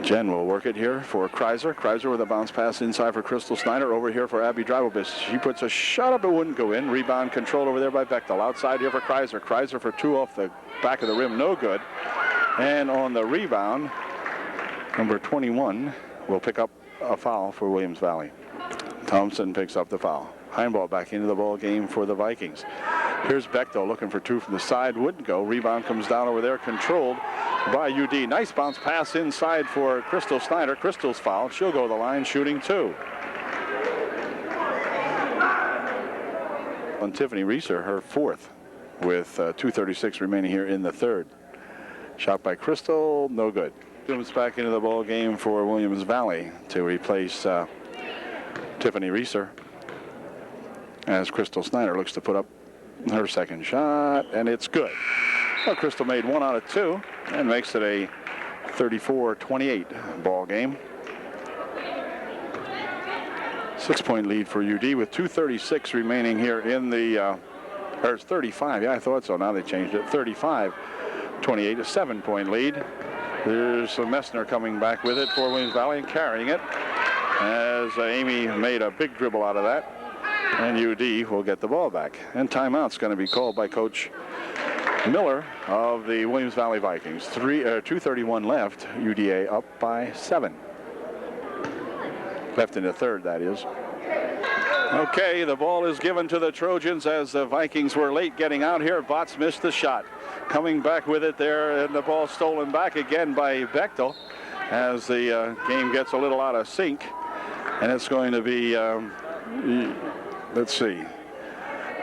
Jen will work it here for Kreiser. Kreiser with a bounce pass inside for Crystal Snyder. Over here for Abby Tribal-Vis. She puts a shot up. It wouldn't go in. Rebound controlled over there by Bechtel. Outside here for Kreiser. Kreiser for two off the back of the rim. No good. And on the rebound, number 21 will pick up a foul for Williams Valley. Thompson picks up the foul. Heinball back into the ball game for the Vikings. Here's Bechtel looking for two from the side. Wouldn't go. Rebound comes down over there, controlled by UD. Nice bounce pass inside for Crystal Snyder. Crystal's fouled. She'll go to the line shooting two. On Tiffany Reeser, her fourth, with 2:36 remaining here in the third. Shot by Crystal, no good. Comes back into the ball game for Williams Valley to replace Tiffany Reeser, as Crystal Snyder looks to put up her second shot, and it's good. Well, Crystal made 1 out of 2 and makes it a 34-28 ball game. 6-point lead for UD with 2:36 remaining here in the, or it's 35. Yeah, I thought so. Now they changed it. 35-28, a 7-point lead. There's Messner coming back with it for Williams Valley and carrying it, as Amy made a big dribble out of that. And UD will get the ball back. And timeout's going to be called by Coach Miller of the Williams Valley Vikings. 2:31 left. UDA up by 7. Left in the third, that is. Okay, the ball is given to the Trojans as the Vikings were late getting out here. Botts missed the shot. Coming back with it there, and the ball stolen back again by Bechtel as the game gets a little out of sync. And it's going to be, let's see,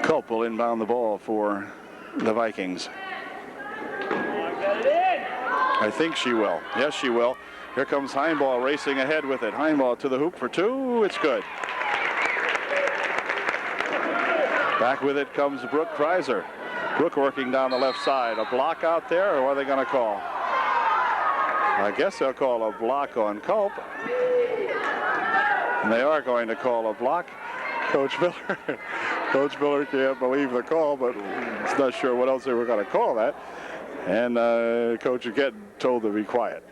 Culp will inbound the ball for the Vikings. I think she will. Yes, she will. Here comes Heinball racing ahead with it. Heinball to the hoop for two. It's good. Back with it comes Brooke Kreiser. Brooke working down the left side. A block out there, or what are they going to call? I guess they'll call a block on Culp. And they are going to call a block. Coach Miller can't believe the call, but he's not sure what else they were going to call that. And Coach is getting told to be quiet.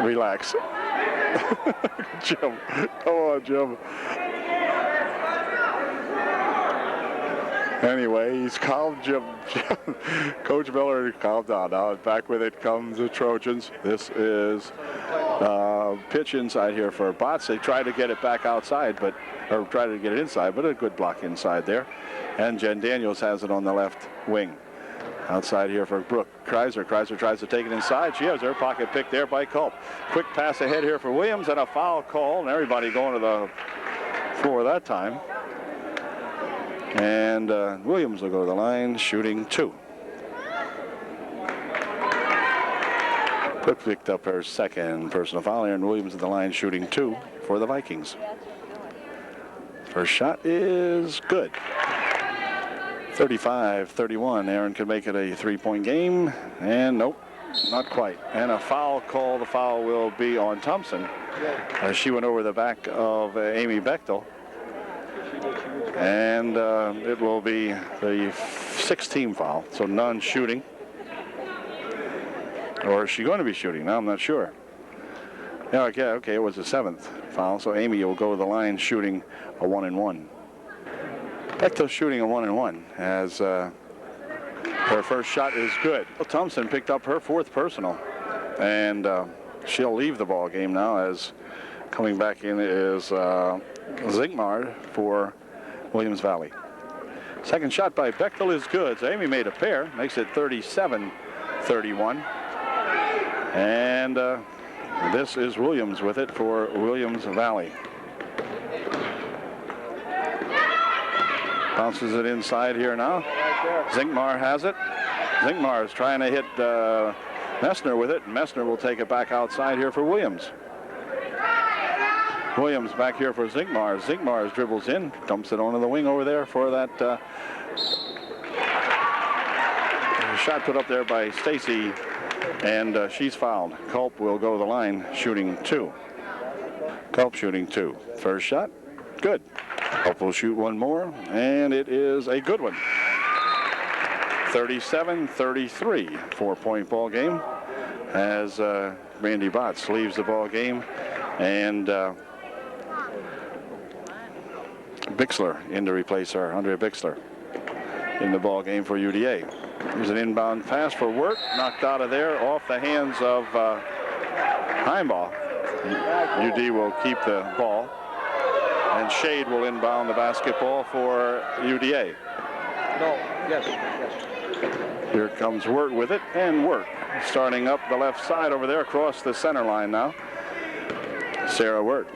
Relax. Jim, come on, Jim. Anyway, he's calm, Jim. Coach Miller calmed down. Now back with it comes the Trojans. This is pitch inside here for Botts. They try to get it back outside, or try to get it inside, but a good block inside there. And Jen Daniels has it on the left wing. Outside here for Brooke Kreiser. Kreiser tries to take it inside. She has her pocket picked there by Culp. Quick pass ahead here for Williams, and a foul call, and everybody going to the floor that time. And Williams will go to the line shooting two. Brooke picked up her second personal foul here, and Williams at the line shooting two for the Vikings. First shot is good. 35-31. Aaron could make it a 3-point game, and nope, not quite. And a foul call. The foul will be on Thompson as she went over the back of Amy Bechtel. And it will be the 6th foul, so non-shooting. Or is she going to be shooting? Now I'm not sure. Yeah, okay, it was the 7th foul, so Amy will go to the line shooting a 1-and-1. Bechtel shooting a 1-and-1 as her first shot is good. Well, Thompson picked up her 4th personal, and she'll leave the ball game now as coming back in is Zinkmar for Williams Valley. Second shot by Bechtel is good. So Amy made a pair, makes it 37-31. And this is Williams with it for Williams Valley. Bounces it inside here now. Zinkmar has it. Zinkmar is trying to hit Messner with it. Messner will take it back outside here for Williams. Williams back here for Zinkmar. Zinkmar dribbles in, dumps it onto the wing over there for that shot put up there by Stacy, and she's fouled. Culp will go to the line shooting 2. Culp shooting 2. First shot, good. Culp will shoot one more, and it is a good one. 37-33, 4-point ball game as Randy Botts leaves the ball game, and Bixler in to replace her, Andrea Bixler in the ball game for UDA. Here's an inbound pass for Wirt, knocked out of there off the hands of Heimball. UD will keep the ball, and Shade will inbound the basketball for UDA. No, yes. Here comes Wirt with it, and Wirt starting up the left side over there across the center line now. Sarah Wirt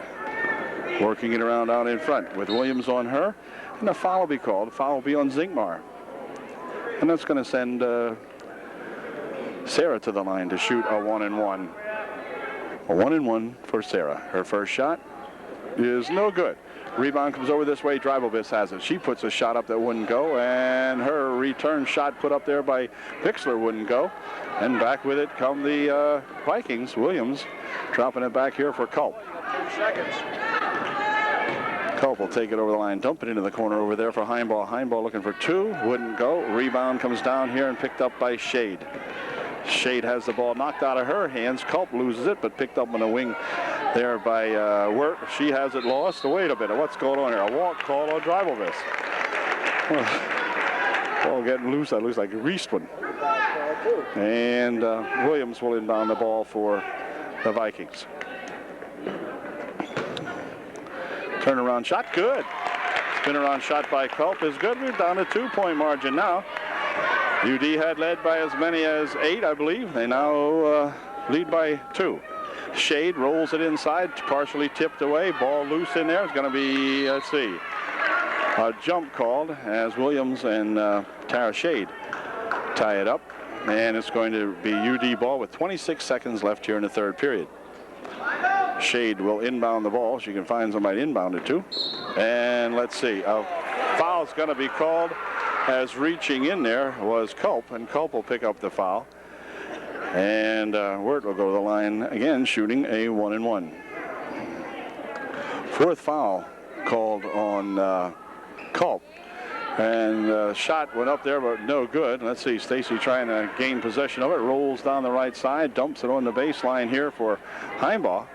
working it around out in front with Williams on her, and a foul will be called. The foul will be on Zinkmar. And that's going to send Sarah to the line to shoot a 1-and-1. A 1-and-1 for Sarah. Her first shot is no good. Rebound comes over this way. Dreibelbiss has it. She puts a shot up that wouldn't go, and her return shot put up there by Bixler wouldn't go. And back with it come the Vikings. Williams dropping it back here for Culp. 2 seconds. Culp will take it over the line, dump it into the corner over there for Heimball. Heimball looking for 2, wouldn't go. Rebound comes down here and picked up by Shade. Shade has the ball knocked out of her hands. Culp loses it, but picked up on the wing there by Wirt. She has it lost. Wait a minute, what's going on here? A walk call on Dreibelbiss. Ball getting loose. That looks like a Reist one. And Williams will inbound the ball for the Vikings. Turnaround shot, good. Spin around shot by Culp is good. We're down to 2-point margin now. UD had led by as many as 8, I believe. They now lead by 2. Shade rolls it inside, partially tipped away. Ball loose in there. It's going to be, let's see, a jump called as Williams and Tara Shade tie it up. And it's going to be UD ball with 26 seconds left here in the third period. Shade will inbound the ball. She can find somebody to inbound it to. And let's see, a foul's going to be called as reaching in there was Culp, and Culp will pick up the foul. And Wirt will go to the line again, shooting a 1-and-1. Fourth foul called on Culp. And shot went up there, but no good. Let's see, Stacy trying to gain possession of it, rolls down the right side, dumps it on the baseline here for Heimball.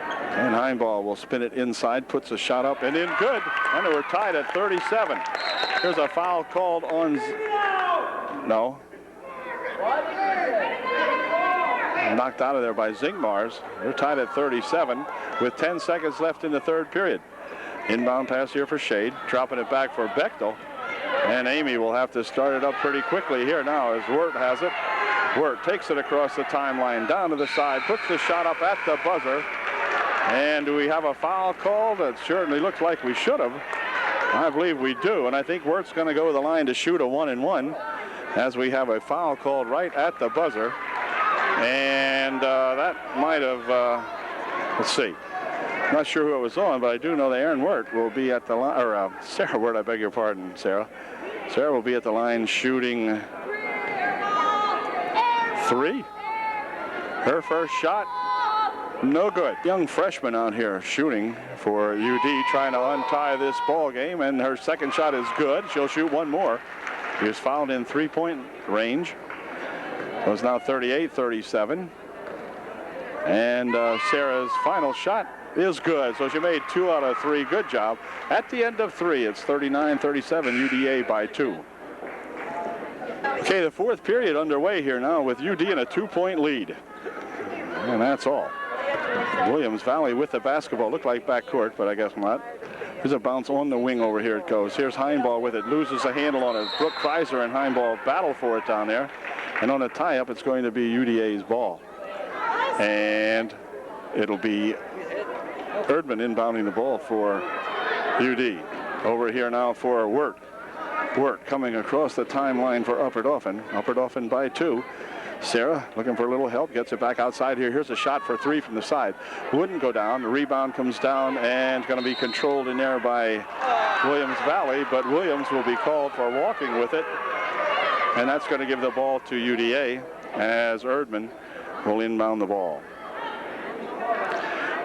And Heimball will spin it inside, puts a shot up and in, good. And we're tied at 37. Here's a foul called on, no. Knocked out of there by Zinkmars. They're tied at 37 with 10 seconds left in the third period. Inbound pass here for Shade, dropping it back for Bechtel. And Amy will have to start it up pretty quickly here now as Wirt has it. Wirt takes it across the timeline, down to the side, puts the shot up at the buzzer. And do we have a foul called? It certainly looks like we should have. I believe we do, and I think Wirt's going to go to the line to shoot a 1-and-1 as we have a foul called right at the buzzer. And that might have, let's see. Not sure who it was on, but I do know that Aaron Wirt will be at the line, or Sarah Wirt, I beg your pardon, Sarah. Sarah will be at the line shooting 3. Her first shot, no good. Young freshman out here shooting for UD, trying to untie this ball game, and her second shot is good. She'll shoot one more. She was fouled in 3-point range. It was now 38-37. And Sarah's final shot is good. So she made 2 out of 3. Good job. At the end of 3, it's 39-37, UDA by 2. Okay, the fourth period underway here now with UD in a 2-point lead. And that's all. Williams Valley with the basketball. Looked like backcourt, but I guess not. Here's a bounce on the wing over here it goes. Here's Heinball with it. Loses a handle on it. Brooke Kreiser and Heinball battle for it down there. And on a tie-up, it's going to be UDA's ball. And it'll be Erdman inbounding the ball for UD. Over here now for Wirt. Wirt coming across the timeline for Upper Dauphin. Upper Dauphin by 2. Sarah looking for a little help, gets it back outside here. Here's a shot for 3 from the side. Wouldn't go down. The rebound comes down and going to be controlled in there by Williams Valley, but Williams will be called for walking with it. And that's going to give the ball to UDA as Erdman will inbound the ball.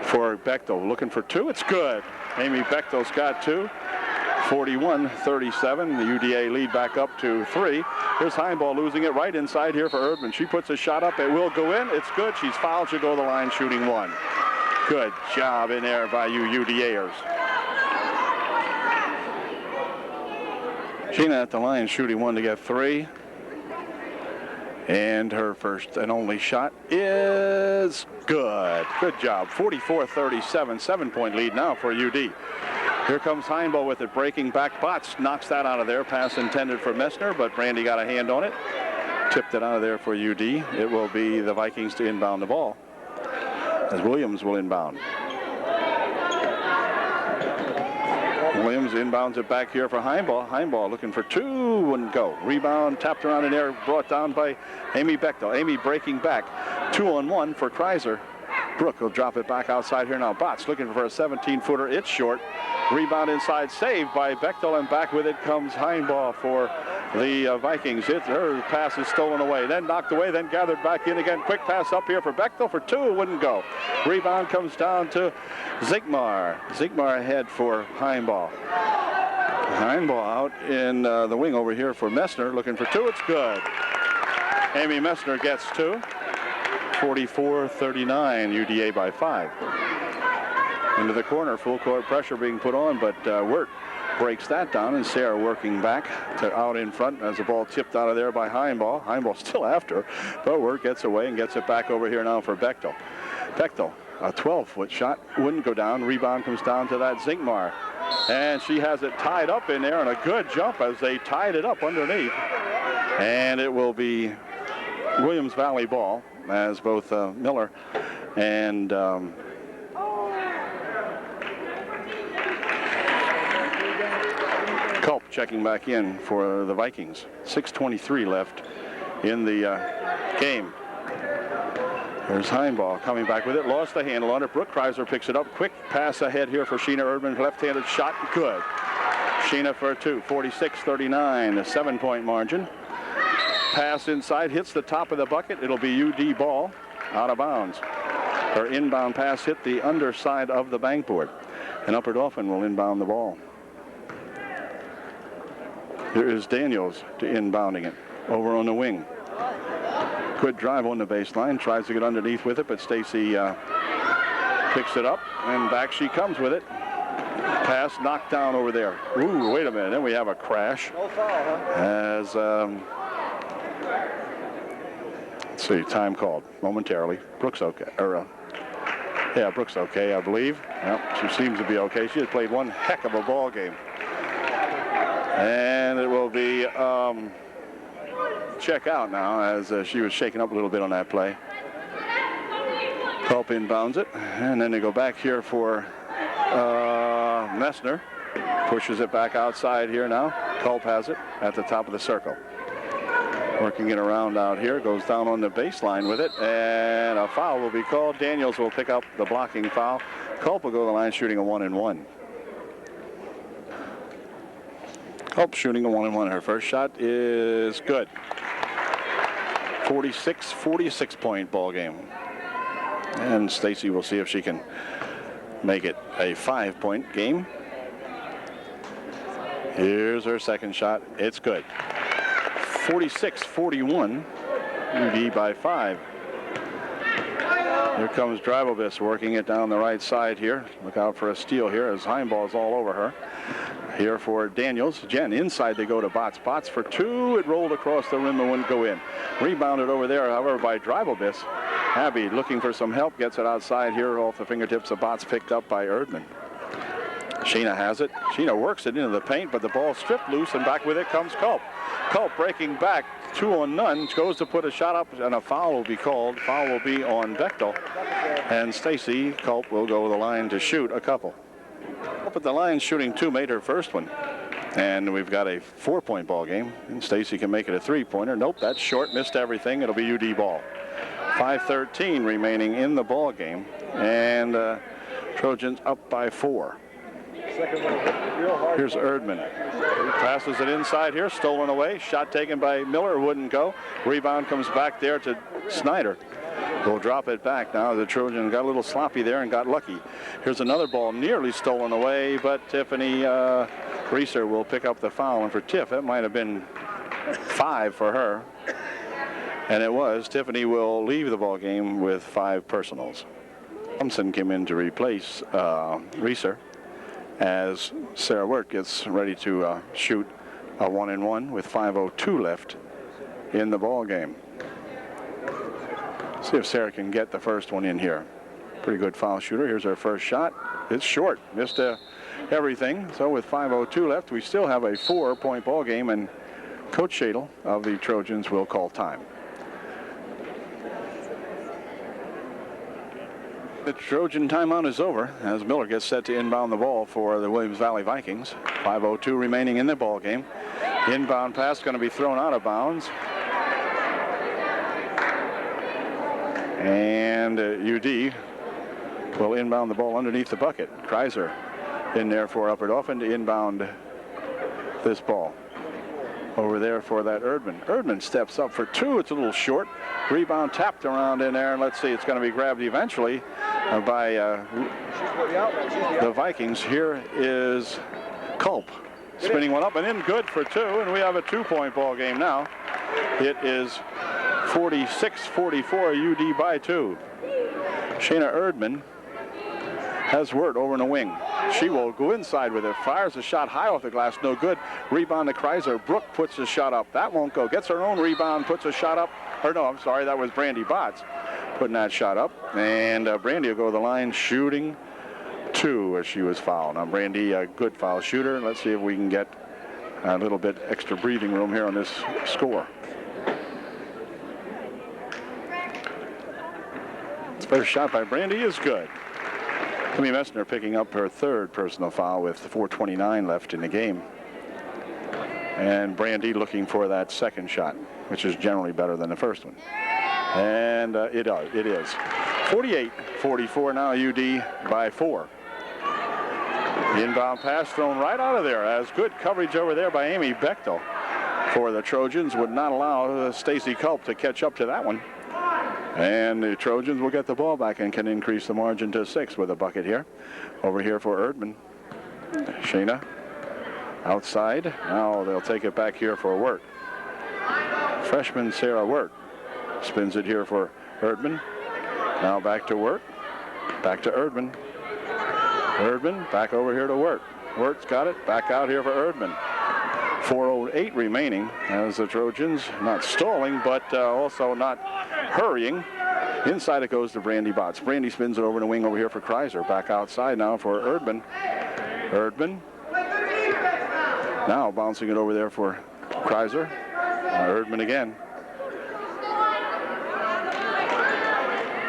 For Bechtel, looking for 2. It's good. Amy Bechtel's got 2. 41-37. The UDA lead back up to 3. Here's Heinball losing it right inside here for Erdman. She puts a shot up. It will go in. It's good. She's fouled. She'll go to the line shooting 1. Good job in there by you UDAers. Sheena at the line shooting 1 to get 3. And her first and only shot is good. Good job. 44-37. 7-point lead now for UD. Here comes Heinball with it, breaking back. Botts knocks that out of there. Pass intended for Messner, but Brandy got a hand on it. Tipped it out of there for UD. It will be the Vikings to inbound the ball, as Williams will inbound. Williams inbounds it back here for Heinball. Heinball looking for 2, wouldn't go. Rebound, tapped around in there, brought down by Amy Bechtel. Amy breaking back. 2-on-1 for Kreiser. Brooke will drop it back outside here now. Botts looking for a 17-footer. It's short. Rebound inside, saved by Bechtel, and back with it comes Heinball for the Vikings. Her pass is stolen away, then knocked away, then gathered back in again. Quick pass up here for Bechtel for 2, wouldn't go. Rebound comes down to Ziegmar. Ziegmar ahead for Heinball. Heinball out in the wing over here for Messner, looking for 2. It's good. Amy Messner gets 2. 44-39, UDA by 5. Into the corner, full court pressure being put on, but Wirt breaks that down, and Sarah working back to out in front as the ball tipped out of there by Heinball. Heinball still after, but Wirt gets away and gets it back over here now for Bechtel. Bechtel, a 12-foot shot, wouldn't go down. Rebound comes down to that Zinkmar, and she has it tied up in there, and a good jump as they tied it up underneath. And it will be Williams Valley ball, as both Miller and Culp checking back in for the Vikings. 6:23 left in the game. There's Heinball coming back with it. Lost the handle on it. Brooke Kreiser picks it up. Quick pass ahead here for Sheena Erdman. Left-handed shot. Good. Sheena for 2. 46-39. A 7-point margin. Pass inside. Hits the top of the bucket. It'll be UD ball. Out of bounds. Her inbound pass hit the underside of the bankboard. And Upper Dauphin will inbound the ball. Here is Daniels to inbounding it. Over on the wing. Good drive on the baseline. Tries to get underneath with it, but Stacy picks it up, and back she comes with it. Pass knocked down over there. Ooh, wait a minute. Then we have a crash. No foul, huh? As, let's see, time called momentarily. Brooks okay. Yeah, Brooks okay, I believe. Yep, she seems to be okay. She has played one heck of a ball game. And it will be check out now, as she was shaken up a little bit on that play. Culp inbounds it, and then they go back here for Messner. Pushes it back outside here now. Culp has it at the top of the circle. Working it around out here. Goes down on the baseline with it, and a foul will be called. Daniels will pick up the blocking foul. Culp will go to the line shooting a 1-and-1. Culp shooting a 1-and-1. Her first shot is good. 46 point ball game. And Stacy will see if she can make it a 5-point game. Here's her second shot. It's good. 46-41. UD by 5. Here comes Dribelvis working it down the right side here. Look out for a steal here as Heinball's all over her. Here for Daniels. Jen inside they go to Botts. Botts for 2. It rolled across the rim and wouldn't go in. Rebounded over there, however, by Dribelvis. Abby looking for some help. Gets it outside here off the fingertips of Botts, picked up by Erdman. Sheena has it. Sheena works it into the paint, but the ball stripped loose, and back with it comes Culp. Culp breaking back, 2 on none, goes to put a shot up, and a foul will be called. Foul will be on Bechtel, and Stacy Culp will go to the line to shoot a couple. Up at the line shooting 2, made her first one. And we've got a 4-point ball game, and Stacy can make it a 3-pointer. Nope, that's short, missed everything. It'll be UD ball. 5:13 remaining in the ball game, and Trojans up by 4. Here's Erdman. He passes it inside here, stolen away. Shot taken by Miller, wouldn't go. Rebound comes back there to Snyder. We'll drop it back now. The Trojan got a little sloppy there and got lucky. Here's another ball nearly stolen away, but Tiffany Reeser will pick up the foul. And for Tiff, it might have been 5 for her. And it was. Tiffany will leave the ball game with 5 personals. Thompson came in to replace Reeser as Sarah Wirt gets ready to shoot a 1-and-1 with 5:02 left in the ball game. See if Sarah can get the first one in here. Pretty good foul shooter. Here's her first shot. It's short. Missed everything. So with 5:02 left, we still have a 4-point ball game, and Coach Shadle of the Trojans will call time. The Trojan timeout is over as Miller gets set to inbound the ball for the Williams Valley Vikings. 5:02 remaining in the ball game. Inbound pass going to be thrown out of bounds. And UD will inbound the ball underneath the bucket. Kreiser in there for Upper-Dauphin to inbound this ball. Over there for that Erdman. Erdman steps up for 2. It's a little short. Rebound tapped around in there. And let's see, it's going to be grabbed eventually by the Vikings. Here is Culp spinning one up and in, good for 2. And we have a 2-point ball game now. It is 46-44, UD by 2. Shayna Erdman has Wirt over in the wing. She will go inside with it. Fires a shot high off the glass. No good. Rebound to Kreiser. Brooke puts a shot up. That won't go. Gets her own rebound. Puts a shot up. Or no, I'm sorry. That was Brandy Botts putting that shot up. And Brandy will go to the line shooting 2 as she was fouled. Now Brandy, a good foul shooter. Let's see if we can get a little bit extra breathing room here on this score. First shot by Brandy is good. Timmy Messner picking up her 3rd personal foul with 4:29 left in the game. And Brandy looking for that 2nd shot, which is generally better than the first one. And it is. 48-44 now, UD by 4. Inbound pass thrown right out of there as good coverage over there by Amy Bechtel for the Trojans would not allow Stacy Culp to catch up to that one. And the Trojans will get the ball back and can increase the margin to 6 with a bucket here. Over here for Erdman. Shayna outside. Now they'll take it back here for Wirt. Freshman Sarah Wirt spins it here for Erdman. Now back to Wirt. Back to Erdman. Erdman back over here to Wirt. Wirt's got it. Back out here for Erdman. 4:08 remaining as the Trojans not stalling but also not hurrying. Inside it goes to Brandy Botts. Brandy spins it over the wing over here for Kreiser. Back outside now for Erdman. Erdman now bouncing it over there for Kreiser. Erdman again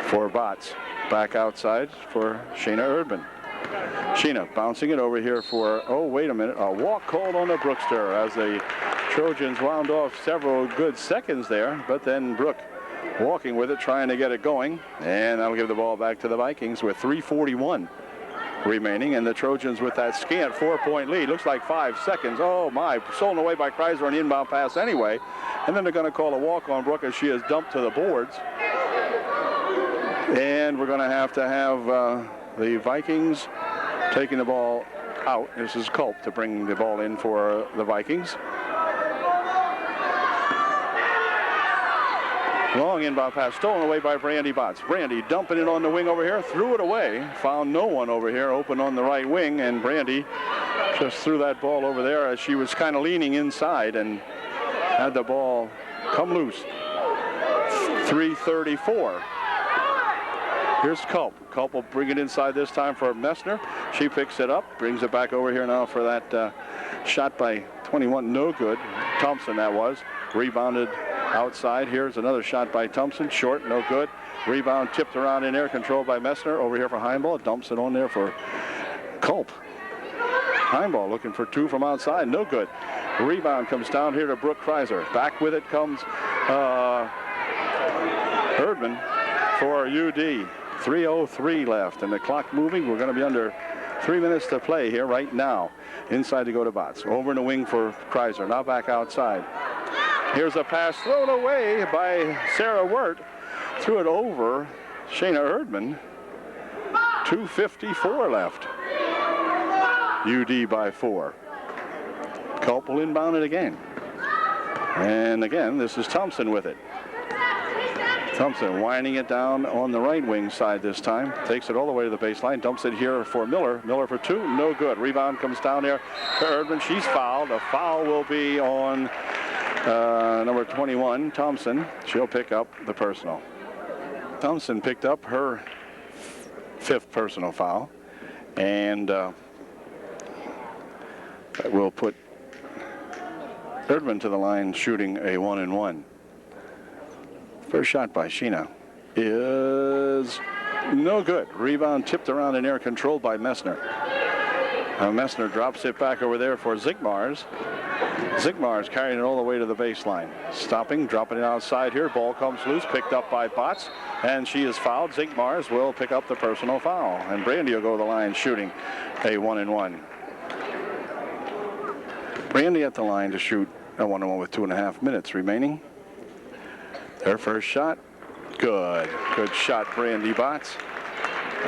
for Botts. Back outside for Shayna Erdman. Sheena bouncing it over here for, oh, wait a minute, a walk called on the Brookster as the Trojans wound off several good seconds there, but then Brooke walking with it, trying to get it going, and that'll give the ball back to the Vikings with 3:41 remaining, and the Trojans with that scant 4-point lead. Looks like 5 seconds. Oh, my, stolen away by Kreiser on the inbound pass anyway, and then they're going to call a walk on Brooke as she is dumped to the boards, and we're going to have the Vikings taking the ball out. This is Culp to bring the ball in for the Vikings. Long inbound pass stolen away by Brandy Botts. Brandy dumping it on the wing over here, threw it away, found no one over here open on the right wing, and Brandy just threw that ball over there as she was kind of leaning inside and had the ball come loose. 3:34 Here's Culp. Culp will bring it inside this time for Messner. She picks it up, brings it back over here now for that shot by 21. No good. Thompson, that was. Rebounded outside. Here's another shot by Thompson. Short, no good. Rebound tipped around in air, controlled by Messner. Over here for Heimball. Dumps it on there for Culp. Heimball looking for 2 from outside. No good. Rebound comes down here to Brooke Kreiser. Back with it comes Erdman for UD. 3:03 left, and the clock moving. We're going to be under 3 minutes to play here right now. Inside to go to Botts. Over in the wing for Kreiser. Now back outside. Here's a pass thrown away by Sarah Wirt. Threw it over Shayna Erdman. 2:54 left. UD by 4. Culp will inbound it again. And again, this is Thompson with it. Thompson winding it down on the right wing side this time. Takes it all the way to the baseline. Dumps it here for Miller. Miller for 2. No good. Rebound comes down there to Erdman. She's fouled. A foul will be on number 21, Thompson. She'll pick up the personal. Thompson picked up her 5th personal foul. And that will put Erdman to the line shooting a 1-and-1. First shot by Sheena is no good. Rebound tipped around in air, controlled by Messner. Messner drops it back over there for Zigmars. Zigmars carrying it all the way to the baseline. Stopping, dropping it outside here. Ball comes loose, picked up by Botts, and she is fouled. Zigmars will pick up the personal foul, and Brandy will go to the line shooting a 1-and-1. Brandy at the line to shoot a 1-and-1 with 2.5 minutes remaining. Their first shot, good. Good shot, Brandy Botts.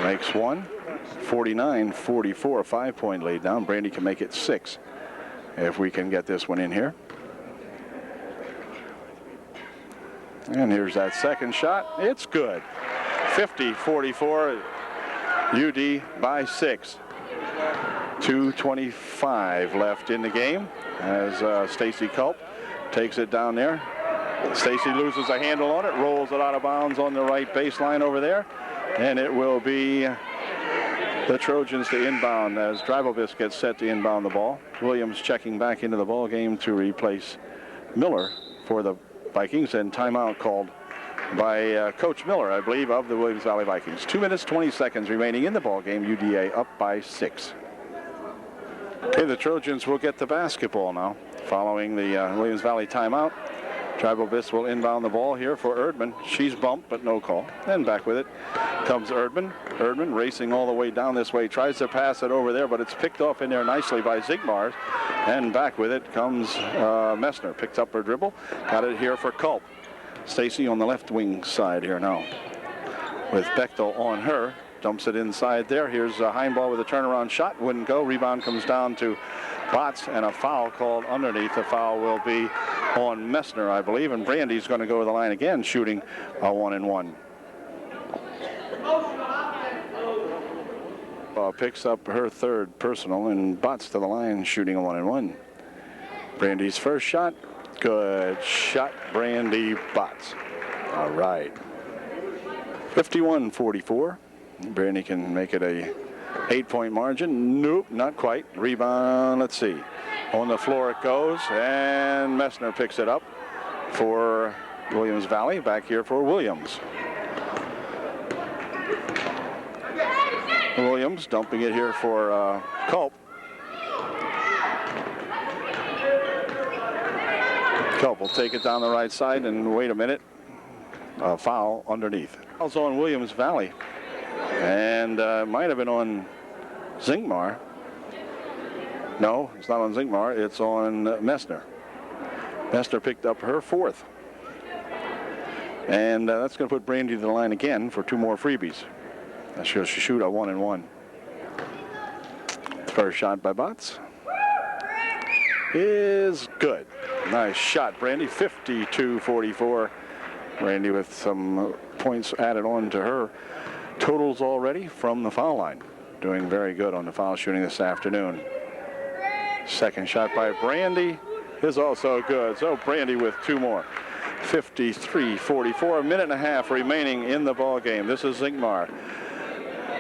Makes 1. 49-44, 5-point lead down. Brandy can make it 6 if we can get this one in here. And here's that second shot. It's good. 50-44, UD by 6. 2:25 left in the game as Stacy Culp takes it down there. Stacy loses a handle on it, rolls it out of bounds on the right baseline over there, and it will be the Trojans to inbound as Drivovich gets set to inbound the ball. Williams checking back into the ball game to replace Miller for the Vikings, and timeout called by Coach Miller, I believe, of the Williams Valley Vikings. 2 minutes, 20 seconds remaining in the ball game. UDA up by 6. Okay, the Trojans will get the basketball now following the Williams Valley timeout. Drivovich will inbound the ball here for Erdman. She's bumped, but no call. And back with it comes Erdman. Erdman racing all the way down this way. Tries to pass it over there, but it's picked off in there nicely by Zigmars. And back with it comes Messner. Picked up her dribble. Got it here for Culp. Stacy on the left wing side here now with Bechtel on her. Dumps it inside there. Here's Heimball with a turnaround shot. Wouldn't go. Rebound comes down to Botts, and a foul called underneath. The foul will be on Messner, I believe, and Brandy's going to go to the line again, shooting a 1-and-1. Picks up her 3rd personal, and Botts to the line, shooting a 1-and-1. Brandy's first shot. Good shot, Brandy Botts. All right. 51-44. Brandy can make it a 8-point margin. Nope, not quite. Rebound, let's see. On the floor it goes, and Messner picks it up for Williams Valley. Back here for Williams. Williams dumping it here for Culp. Culp will take it down the right side, and wait a minute. A foul underneath. Foul's on Williams Valley. And might have been on Zingmar. No, it's not on Zingmar. It's on Messner. Messner picked up her 4th. And that's going to put Brandy to the line again for 2 more freebies. She'll shoot a 1-and-1. First shot by Botts is good. Nice shot, Brandy. 52-44. Brandy with some points added on to her totals already from the foul line. Doing very good on the foul shooting this afternoon. Second shot by Brandy is also good. So Brandy with 2 more. 53-44, a minute and a half remaining in the ball game. This is Zinkmar.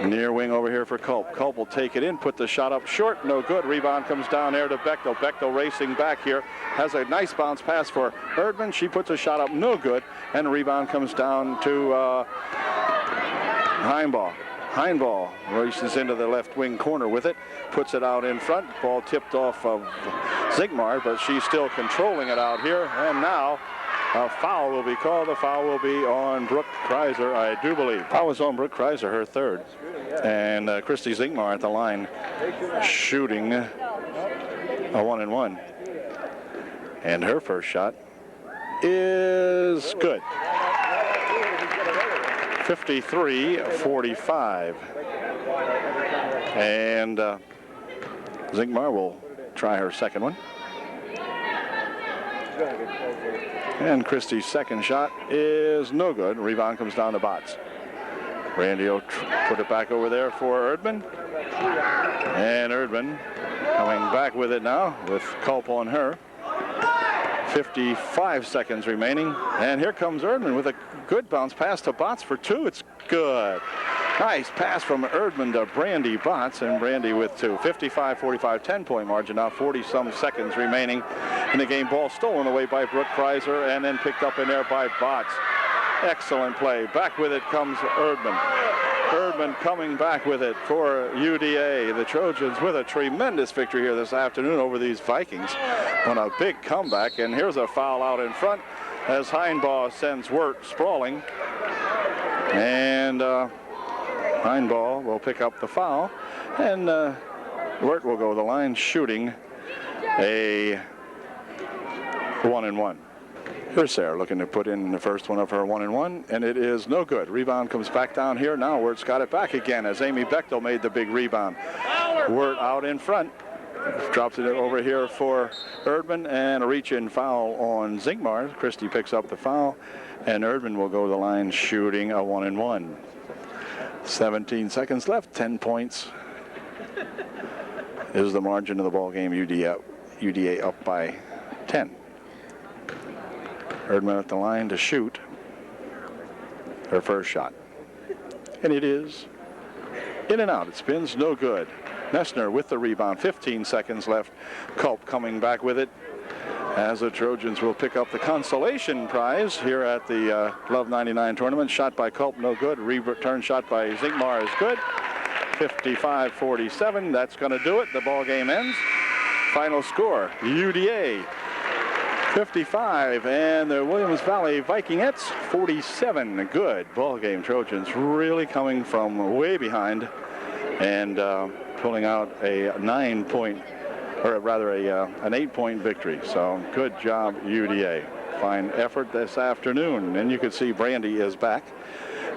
Near wing over here for Culp. Culp will take it in, put the shot up short, no good. Rebound comes down there to Bechtel. Bechtel racing back here, has a nice bounce pass for Erdman. She puts a shot up, no good, and rebound comes down to Heinbaugh. Heinbaugh races into the left wing corner with it, puts it out in front. Ball tipped off of Zinkmar, but she's still controlling it out here. And now a foul will be called. The foul will be on Brooke Kreiser, I do believe. Foul was on Brooke Kreiser, her third. And Christy Zinkmar at the line shooting a 1-and-1. And her first shot is good. 53-45. And Zinkmar will try her second one. And Christie's second shot is no good. Rebound comes down to Botts. Brandy will put it back over there for Erdman. And Erdman coming back with it now with Culp on her. 55 seconds remaining. And here comes Erdman with a good bounce pass to Botts for two. It's good. Nice pass from Erdman to Brandy Botts, and Brandy with two. 55-45, 10-point margin now, 40-some seconds remaining in the game. Ball stolen away by Brooke Kreiser and then picked up in there by Botts. Excellent play. Back with it comes Erdman. Erdman coming back with it for UDA. The Trojans with a tremendous victory here this afternoon over these Vikings on a big comeback. And here's a foul out in front as Heinbaugh sends Wirt sprawling. And Heinbaugh will pick up the foul. And Wirt will go to the line shooting a 1-and-1. Here's Sarah looking to put in the first one of her 1-and-1, and it is no good. Rebound comes back down here. Now Wirt's got it back again as Amy Bechtel made the big rebound. Wirt out in front. Drops it over here for Erdman, and a reach-in foul on Zinkmar. Christie picks up the foul, and Erdman will go to the line shooting a 1-and-1. 17 seconds left, 10 points is the margin of the ball game. UDA up by 10. Erdman at the line to shoot her first shot. And it is in and out. It spins, no good. Nessner with the rebound, 15 seconds left. Culp coming back with it as the Trojans will pick up the consolation prize here at the Love 99 tournament. Shot by Culp, no good. Return shot by Zinkmar is good. 55-47, that's going to do it. The ball game ends. Final score, UDA 55 and the Williams Valley Vikingettes 47. Good ball game. Trojans really coming from way behind and pulling out a 9-point, or rather an 8-point victory. So good job, UDA. Fine effort this afternoon. And you can see Brandy is back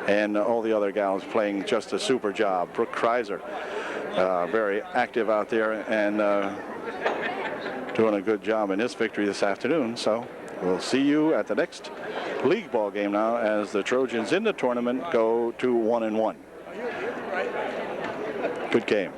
and all the other gals playing just a super job. Brooke Kreiser, very active out there and doing a good job in this victory this afternoon. So we'll see you at the next league ball game now as the Trojans in the tournament go to 1-and-1. Good game.